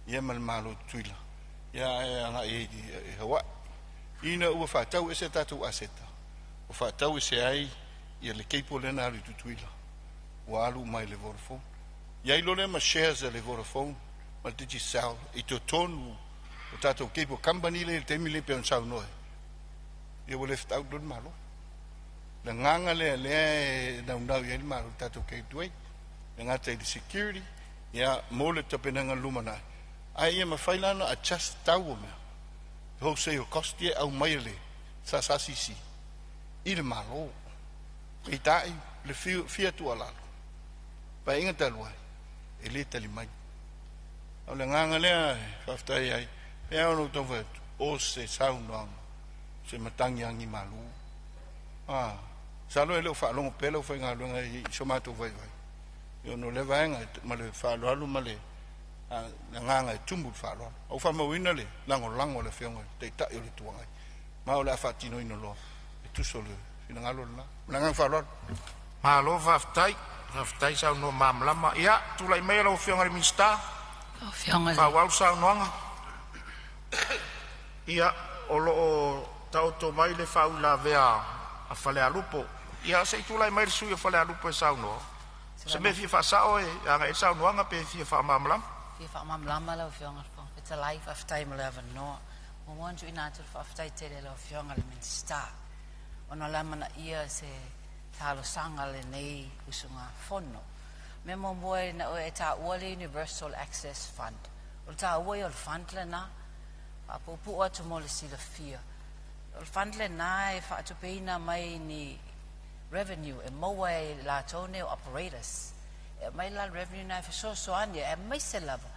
ia mal malo tuila ia anga e hawa ina ua whaatau e se tātou aseta. O whaatau e se ai ia le keipo lena ali tutuila. Wa alu mai le Vodafone. Iai lo le ma shares le Vodafone, ma Digicel, i to tonu o tātou keipo company le te mile pe on sau noe. Ia wa le whaatau don malo. Le nganga le nau iai malo tātou keipo ei. Le ngata i le security, ia mo le tapenanga lumanai. Ai ia mawhailana a just tau o mea. Ho se o kostia au maile sa sisi. I le malo. I tai le fia tu alalo. Pa inga taluai. E le tali mai. Au le nganga lea whaftai ai. E au no tau o se saunoanga. Se matangi angi malu. Salo e leo whaalongo pela o whainga luenga i somato vai vai. Io no le vaenga ma le whaaloalu ma le na nganga e tumbu whaaloalu. Au whamawina le lango le whionga te tai o le tuangai. Ma o le awhatino ino loa. E tuso le whina ngalo le la. Ngang whaaloalu. Malo whaftai sau no mamlama. Ia, tulai mea lau whionga le minsta. Whawau sau noanga. Ia, o loo tauto mai le whau la vea a whale alupo. Ia, se tulai mai le sui a whale alupo e sau noa. Se me fia whasao anga e sau noanga pe fia whamamlama. Fia whamamlama lau whionga rpo. Peta lai whaftai ma lewa noa. Mo mwanju inatul whaftai tere lau whionga le minsta. Ono lamana ia se talo sanga le nei usunga fono. Me mo moe na o e ta uale Universal Access Fund. O ta uale o fund le na. Apupu atu mo le sila fia. O fund le na e whaatu peina mai ni revenue e moa e la tone operators. E mai la revenue na e so ania e mai se lava.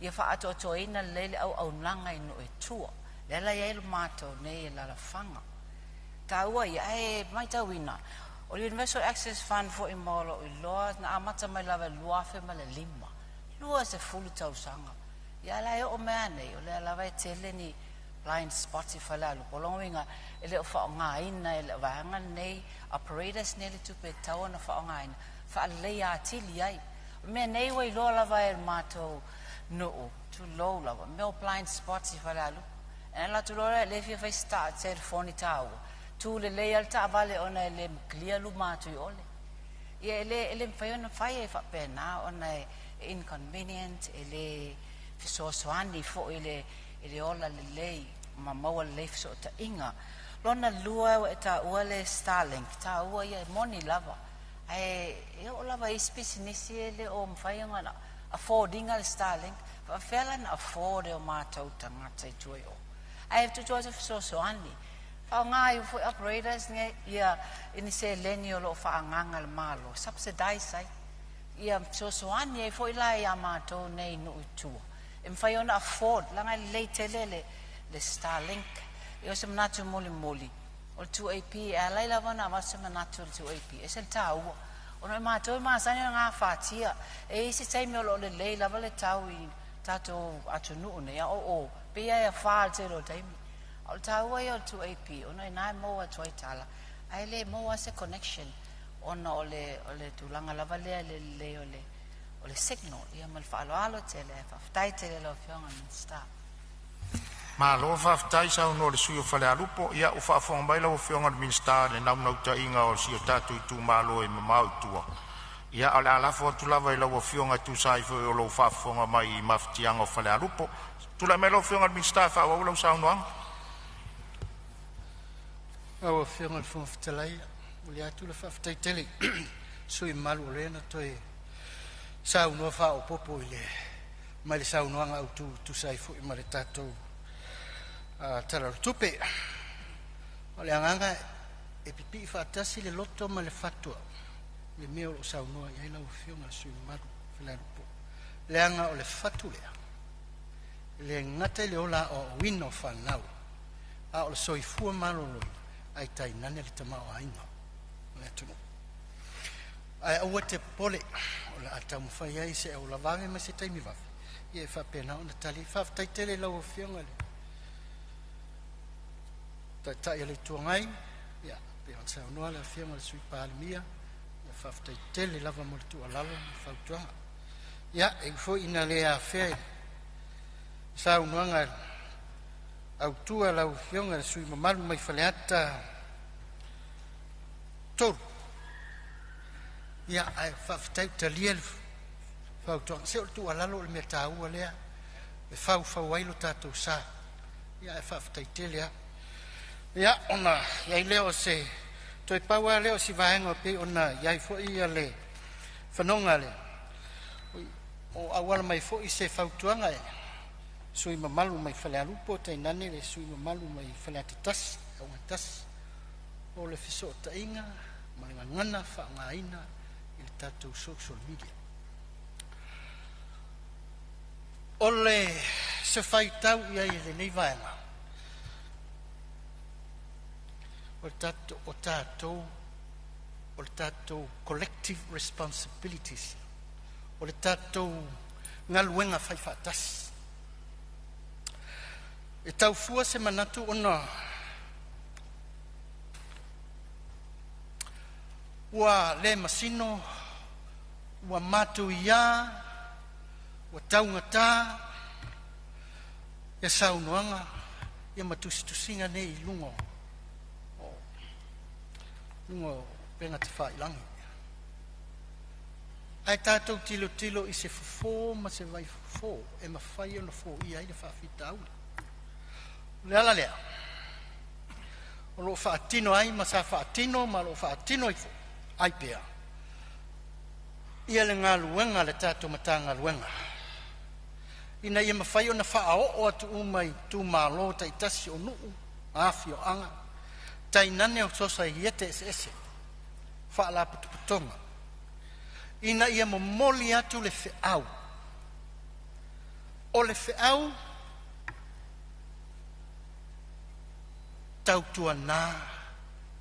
Ia whaatu o toina lele au nanga ino e tua. Lela ia ilu mato ne e la fanga. Ta ua ia e mai tawina. O Universal Access Fund for imolo i loa na amata mai lava luafe ma le lima. Lua se fulu tau sanga. Ia la e o mea nei, o le lava e tele ni blind spots i whala alu. Polonga e le o whaonga ina, e le wahanga nei, operators nei le tupe tau na whaonga ina. Whaalei a tili ai. Mea nei wai loa lava e mato noo, too low lava. Mea o blind spots i whala alu. E la tu loa le fia fai start telefoni tau. Tu le al ta vale ona le clear lu matu ole. Ia ele fai ona fai e fa pena ona inconvenient ele fisosoani fo ele ola le ma maua le fiso ta inga. Lona lua e ta ole Starlink ta ua ia moni lava. Ai o lava business ele o mfai ona affording al Starlink. Fa fela na afford o matu tangata i tuio. Ai tu tu fisosoani. Au ngai for operators nge ia ini se lenio lo fa nganga malo subsidize ai ia so anie fo ila ia mato nei no tu em fai ona afford langa le Starlink io sem natu moli o 2AP ala ila vana ma sem natu 2AP es el tau ona mato ma sanya nga fatia e isi sai me lo le la vale tau i tato atunu ne o pe ia fa te lo time o taua ia o 2AP, ono e nai moa toi tala. Ai le moa se connection, ono o le tulanga lava lea o le signal. Ia mal whaaloalo tele, whaftai tele lo whionga minsta. Ma lo whaftai sa uno le sui o whale alupo, ia o whaafonga mai lau whionga minsta, le naunau ta inga o si o tatu i tu malo e mamau i tua. Ia o le alafo o tulava i lau o whionga tu saifo o lo whaafonga mai i maftianga o whale alupo. Tula me lau whionga minsta, whaau lau sa unoanga. Awa whionga le whawhitalai, uli atu le whawhitai tele, sui malu o lena toi sau noa whao popo i le, mai le sau noanga au tu saifu i ma le tātou tala tupe. O le anganga e pipi i whaatasi le loto ma le whatua, le meo o sau noa i aila o whionga le sui malu whilarupo. Le anga o le whatu lea, le ngata le ola o wino whanau, a o le soifua malo loi. Ai tai nane le tamao ainga le tunu ai aua te pole o la atau mawhai ai se au la vange ma se taimi vafi ia e whapena o na tali whaftai tele lau o whionga le tai ale tuangai ia pe on sa noa le whionga le sui pālimia ia whaftai tele lava mo le tu alalo whautuanga ia e fo ina le a whea sa unuanga au tua lau fionga le sui mamalu mai faleata tolu ia ai whawhitai talia le whautoanga se o tu alalo le mea tāua lea e whau ailo tātou sā ia e whawhitai telea ia ona iai leo se toi paua leo si vaenga pe ona iai fo ia le whanonga le o awala mai fo i se whautuanga e sui mamalu mai whalealupo te nane le sui mamalu mai whaleatitas au ngatas o le fiso ta inga malinga ngana whaangaina i le tātou social media o le se whaitau ia i le nei vaenga o le tātou collective responsibilities o le tātou ngaluenga whaiwhatas e tau fua se manatu ona ua le masino ua matu ia ua taungata ia saunoanga ia matusitusinga ne i lungo penga te whailangi ai tātou tilo i se fofo ma se vai fofo e ma whai ona fo ia i le whawhita aule lea lea o lo whaatino ai ma sa whaatino ma lo whaatino i fo ai pea ia le ngā luenga le tātou matanga luenga ina ia ma whai ona whaao atu umai tu malo ta itasi o nuu awhi o anga tai nane o sosa i ete ese whaala putuputonga ina ia momoli atu le whiau o le whiau tautua nā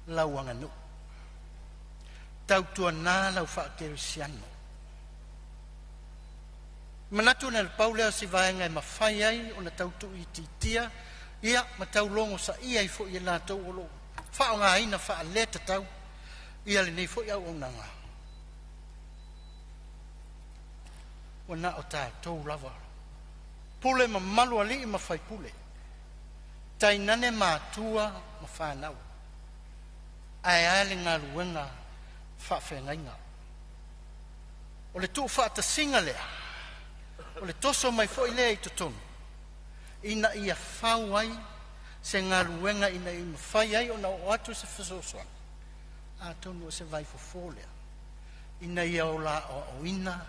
lau anganu tautua nā lau whaakerisiano manatu na le paulea si vaenga e mawhai ai o na tautu i titia ia ma tau longo sa ia i fo i la tau o lo whao ngā ina wha leta tau ia le nei fo i au o nanga o na o tātou lava pule ma malu ali i ma whai pule tai nane mātua ma whanau ai ale ngā ruenga whawhengainga o le tuu whaatasinga lea o le toso mai fo i lea i totonu ina ia whau ai se ngā ruenga ina i mawhai ai o na o atu se whasosoa a tonu o se vai fo lea ina ia o la o ina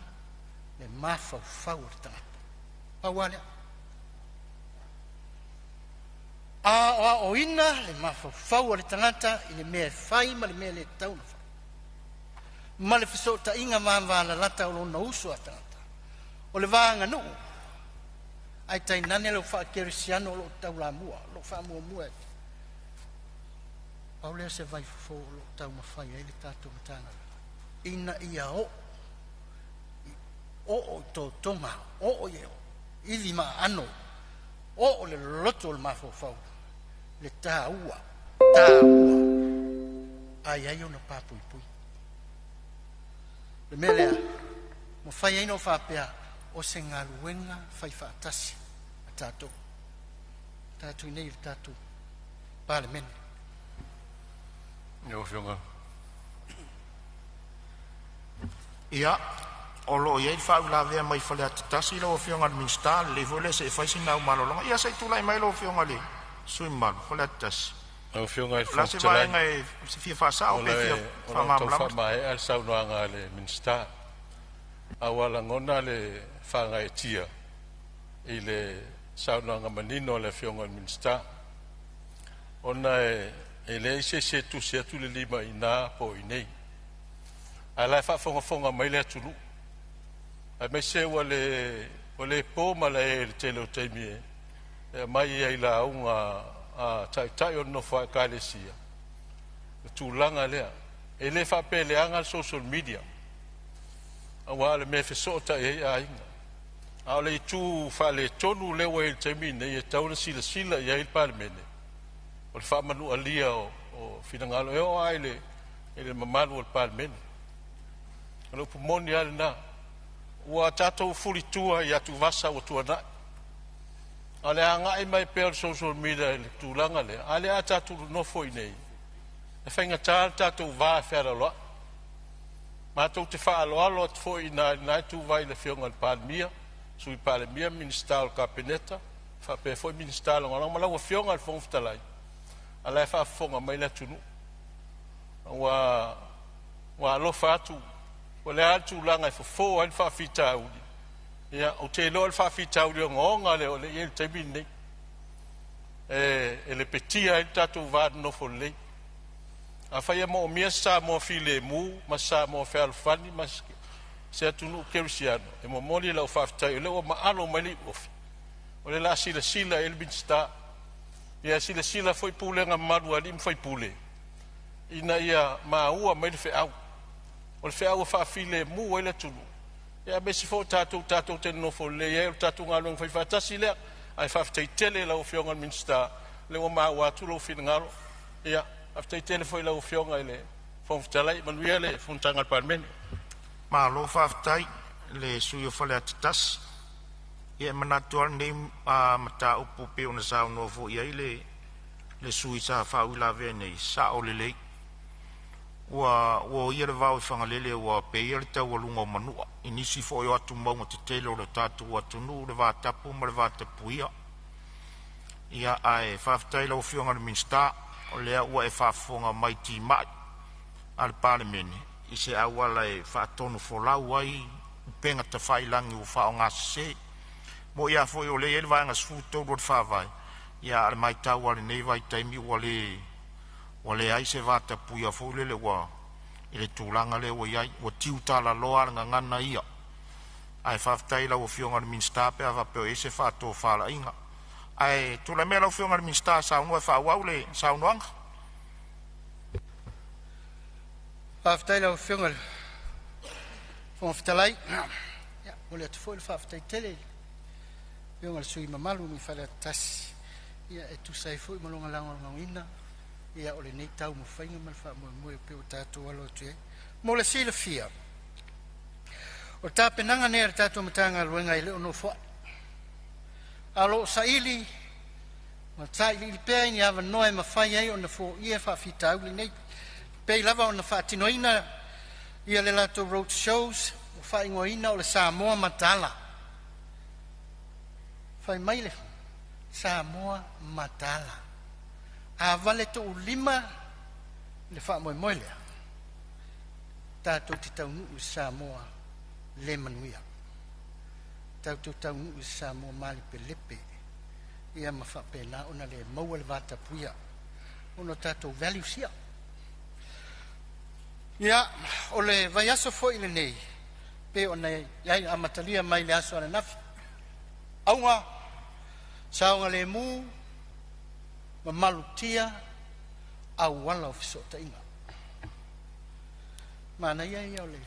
le mawhau whau o le tangata pawalea a o ina le mawhau o le tangata i le mea whai ma le mea le tauna whai ma le whisota inga māwala lata o lona uso a tangata o le vāanga nuu ai tai nane lo whaakerisiano lo tau la mua lo wha mua e au lea se vai fo lo tau mawhai e le tātou matanga ina ia o to tonga o yeo ili ma ano o le loto le mawhau le tāua ai ai ona pāpuipui le melea mo whai aino whapea o se ngā luenga whai whaatasi a tātou i nei le tātou parlemene Neo whionga ia o lo iai whau la vea mai whale atatasi lo whionga le minsta le vole se whaisi nau malolonga ia sei tulai mai lo whionga le sui malu whale atatasi Neo whionga la se vaenga e se fia whasa o pe fia whamamlama tau whamae al saunoanga le minsta awala ngona le whanga e tia i le saunoanga manino le whionga le minsta ona e le se tu se tu le lima i nā po i nei a lai whafonga mai le atulu a me se wa le po ma le tele o teimi e mai ai la unga a tai o no wha kālesia tūlanga lea e le whapele anga social media a wa le me whesota e a inga a le tū whale tonu lewa e teimi nei e tauna sila i ai parlemene o le whamanu alia o finangalo e o ai le mamalu o le parlemene o le upumoni ale na ua tātou furitua i atu vasa o tuana Ale anga ai mai pe social media le tulanga le. Ale ata tu no foi nei. E fainga tata tu va fera lo. Ma tu te fa lo foi na tu vai le fionga palmia. Sui palmia ministerial kabineta. Fa pe foi ministerial ngala mala fionga al fong ftalai. Ala fa fonga mai la tunu. Wa lo fatu. Wale atu langa fo al fa fita uli. Ya o te lo al fa fita uli ngonga le ole ye te bini. Le petia il tatu va no folle. Afa ye mo miesa mo file mu, masa mo fe al fani mas se tunu kersiano. E mo moli la fa fita le o ma alo mali of. Ole la sila el binsta. Ya sila foi pule nga madu ali foi pule. Ina ia ma ua mai fe au. Ole fe au fa file mu ele tunu. Ya besi fo tatu te no folle ye tatu ngalong foi fata sila. Ai fa fita tele la o fionga minsta le o ma ua tu lo fin ngalo. Ya after tele foi la o fionga ele. Fon ftalai manuele fon tangal parmen. Ma lo faftai le suyo fale atitas. Ia manatual ni mata upu pe ona sa no fo ia le sui sa fa ula vene sa o le wa ia le vau fanga lele wa pe ia te wa lunga manua inisi fo yo atu mo te tele o tatu wa tunu le va tapu mo le va tapu ia ai faftai lo fionga le minsta o le wa e fa fonga mai ti mai al parliament i se awala e fa tonu fo la wai penga te fai langi o fa nga se mo ia fo yo le va nga sfuto do fa vai ia al mai ta wa le nei vai taimi wale ai se va tapu ia fo le wa ile tulanga le wa ia wa tiuta la loa nga ngana ia ai faftai la o fionga le minsta pe ava pe ese fa to fa la inga ai tu la mela o fionga le minsta sa no fa wa le sa no anga faftai la o fionga fon ftalai ya ole te foi faftai tele fionga sui mamalu mi fa la tas ia e tu sai foi malonga lango ngina ia ole nei tau mo fainga mal fa mo pe o tatu alo te mo le sila fia o tapenanga ne tatu matanga luenga ile ono fo alo saili ma tai li pe ni ava noe ma fai ai ona fo ia fa fita uli nei pe lava ona fa tinoina ia le lato road shows o fa ingoina o le Samoa Matala fai maile Samoa Matala a vale to lima le fa mo moile tato ti tau nu Samoa le manuia tato tau nu Samoa mali pelepe ia ma fa pena ona le mau le vata puia ona tato value sia ia ole vai aso foi le nei pe ona ia amatalia mai le aso ana naf aunga saunga le mu malutia au wala o fisota inga mana ia ole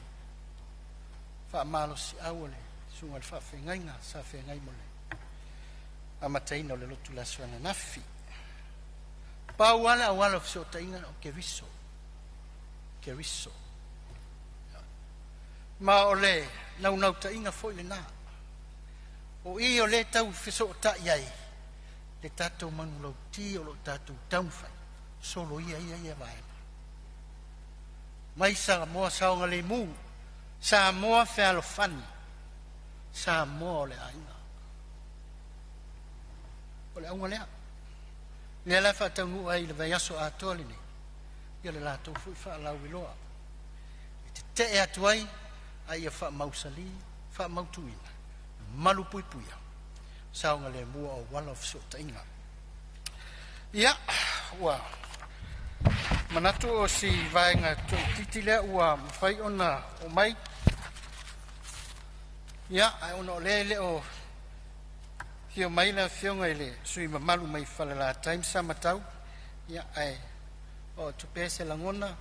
fa malo si awole sunga fa fengainga sa fengai mole amataina le lotu la swana nafi pa wala o fisota inga o keviso ma ole nau ta inga foi le na o i ole tau fisota iai le tatou manu lau ti o lo tatou taunfai solo ia vai mai Samoa saonga le mu Samoa fe alofani Samoa le ainga ole aunga le la fa tau ai le vai aso atoli ni ia le la tau fui fa lau iloa te e atuai ai fa mausali fa mautuina malu puipuia saunga le mua o wala of sota inga ia wa manatu o si vaenga to titile ua fai ona o mai ia ai ona lele o hio mai na fionga ile sui mamalu mai fala la time samatau ia ai o tu pese langona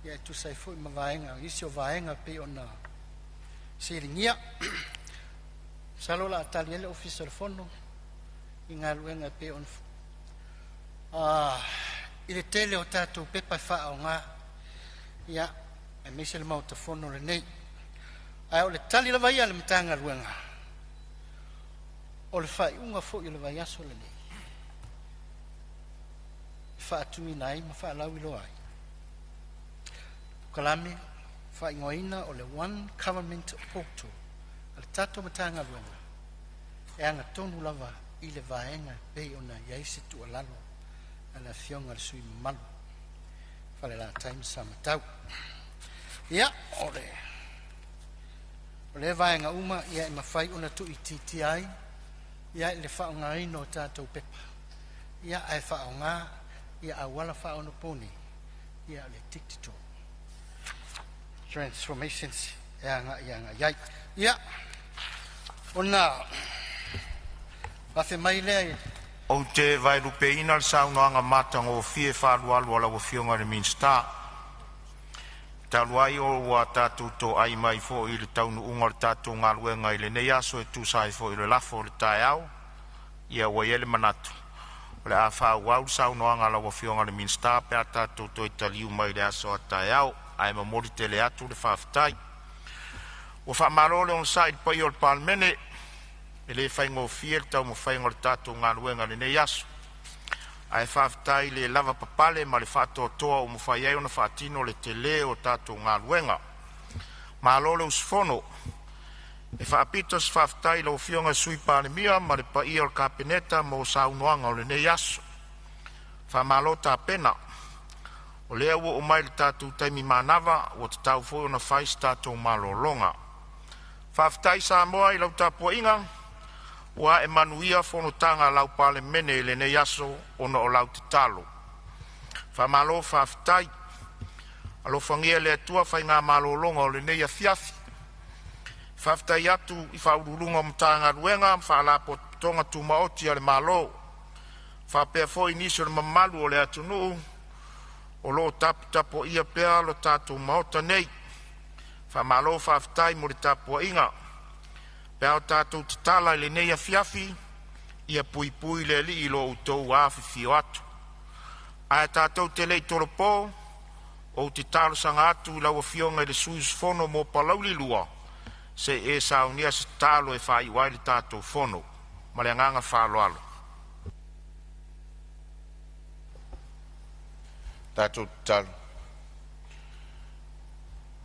ia tu sai foi mavaenga isi o vaenga pe ona siringia salola taliele officer fono ingaluenga pe on ile tele o tatu pepa fa nga ya e misel mau te fono le nei ai ole tali la vai ale mtanga luenga o le whaiunga fo i le vai aso le nei. Whaatui nai ma whaalau ilo ai. Kalame, whaingoina o le One Government Portal, a le tato matanga luenga, e anga tonu lava i le vaenga pei ona iaise tu alalo, a la fionga le sui malu. Whale la taimi sa matau. Ia, o le vaenga uma, ia i mawhai ona tu i titi ai, ia i le whaonga ino tātou pepa. Ia ai whaonga, ia awala whaono poni, ia le tiktito. Transformations, ia iai. Ia, ona, wafe mai lea O te vai rupe ina le saunoanga matanga o fie whaalualu ala o fionga le Minsta. Taluai o wa tātou to ai mai fo i le taunu unga le tātou ngā luenga i le nei aso e tūsai fo i le lafo le tai au. Ia waiele manatu. O le a whauau saunoanga ala o fionga le Minsta pe a tātou to i taliu mai le aso a tai au. Ai mamori te le atu le whaafitai. O whaamarole on sa i pa i o le palmene. E le whaingo fiel tau mo whaingo le tātou ngā luenga le nei aso. Ai whaafitai le lava papale ma le whātoa toa o mo whaiai o na whaatino le te le o tātou ngā luenga. Ma lole usfono. E whaapitos whaafitai lo fionga sui pānemia ma le pa ia o le kapeneta mo saunoanga o le nei aso. Whaamalo tā pena. O lea ua o mai le tātou taimi manava o te tau fo o na whais tātou malolonga. Whaafitai sa moa i lau tāpua inga. Wa e manuia fonotanga lau pale mene le nei aso ona o lau te talo. Whamalo whaafitai. Alo whangia le atua whai ngā malolonga o le nei a fiafi. Whaafitai atu i whaururunga mtanga ruenga whaalapo tonga tumaoti ale malo. Whapea foi niso le mamalu o le atunu. O lo tapo ia pea lo tātou maota nei. Whamalo whaafitai mo le tapua inga. Pea o tātou te tala le nei a fiafi, ia pui le li ilo utou afi fio atu. Aia tātou te lei toropo, o te talo sanga atu lau a fionga le suis fono mo palauli lua, se e saunia se talo e whai wai le tātou fono, ma le nganga whalo alo. Tātou talo.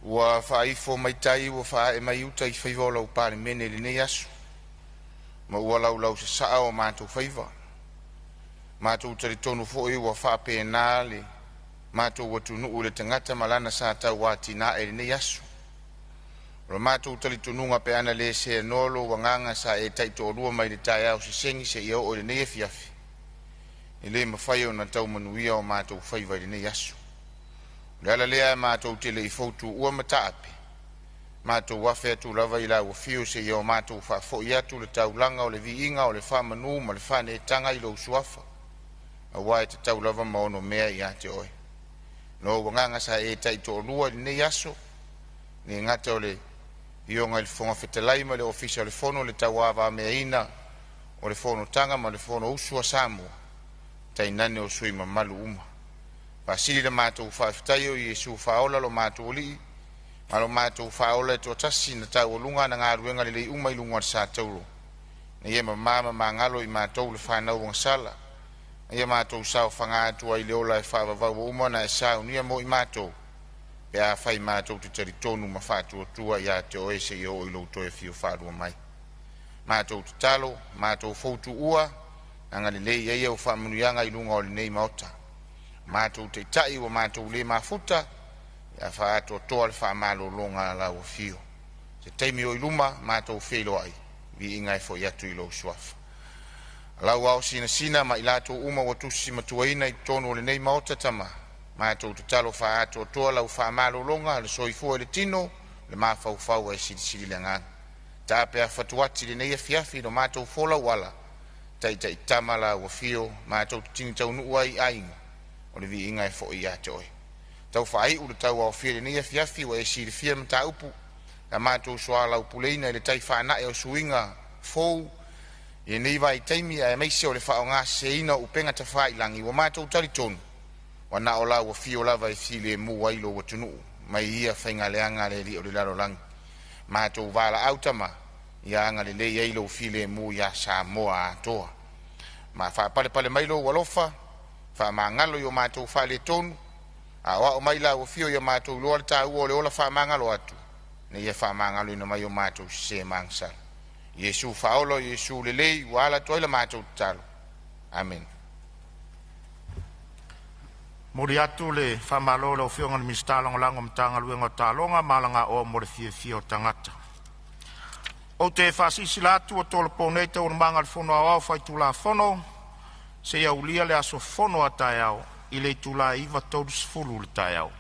Ua whaifo mai tai ua wha e mai uta i whaiva lau pāre mene le nei asu. Ma ua lau se saa o mātou whaiva. Mātou tari tonu fōi ua whape nā le mātou watu nuu le tangata malana sa tau wāti nā e le nei asu. Ora mātou tari tonunga pe ana le se nolo wanganga sa e taito o rua mai le tai au se sengi se iau o le nei e fiafi. E le mawhai o na tau manuia o mātou whaiva le nei asu. Le ala lea e mātou te le i fautu ua mataape. Mātou wafe atu lava i la ua fio se iau mātou whaafo i atu le tau langa o le vi inga o le whamanu ma le whane e tanga i lo usuafa. A wae te tau lava maono mea i ate oe. No wanganga sa e taito o lua li nei aso. Ni ngata o le ionga le fonga whetalai ma le ofisa le fono le tau awa mea ina o le fono tanga ma le fono usua Samoa. Tai nane o sui ma malu uma. Pasiri le mātou whaafitai o Iesu whaola lo mātou li, ma lo mātou whaola e tō tasi na tau o lunga na ngā ruenga le lei umai lunga sa tauro. Na ia mamama ngalo i mātou le whanau wang sala. Na ia mātou sao whangātua i leola e whaavavau uma na e sao nia mo i mātou. Pe a whai mātou te tari tonu ma whātua tua i a te oe se i o i lo toe fio whārua mai. Mātou te talo, mātou fautu ua, anga le lei eia o whaamunuianga i lunga o le nei maota. Mātou te tai wa mātou le mafuta, ia whaato toa le whaamalo longa la o fio. Se teimi o iluma, mātou whelo ai, vi ingai fo iatu i lo suafa. Lau au sina ma ilato uma watusi matuaina i tono le nei maota tama. Mātou te talo whaato toa lau whaamalo longa, le soifua le tino, le mawhau e siri le ngana. Tāpe a whatuati le nei a fiafi no mātou fola wala, taita i tamala o fio, mātou tini tau nuai ainga. O le vi inga e fo i ate oe. Tau whaai ura tau au whiere ni e fiafi wa e siri whia mta upu. Ka mātou soa lau puleina i le tai whaana e o suinga fou. I nei vai taimi a e meise o le whao ngā se ina upenga ta whai langi wa mātou tari tonu. Wa na o lau wa fio lava e fili e mu wailo wa tunu. Mai ia whainga leanga le li o le laro langi. Mātou wala autama ia nga le le ai lo file mu ia Samoa atoa ma fa pale mai lo walofa fa mangalo yo matou fa le tonu a wa o mai la o fio yo matou lo ta o le ola fa mangalo atu ne ia fa mangalo ino mai yo matou se mangsa Yesu faolo Yesu lelei wala toila matou talo amen Mori atu le whamalo o whionga ni mistalonga langa mtanga luenga talonga malanga o mori fio tangata. O te whasisi latu o tolo poneita o manga le whono au whai tula whono, se ia ulia le aso whono a tai au, i le tula iwa taudu sifulu le tai au.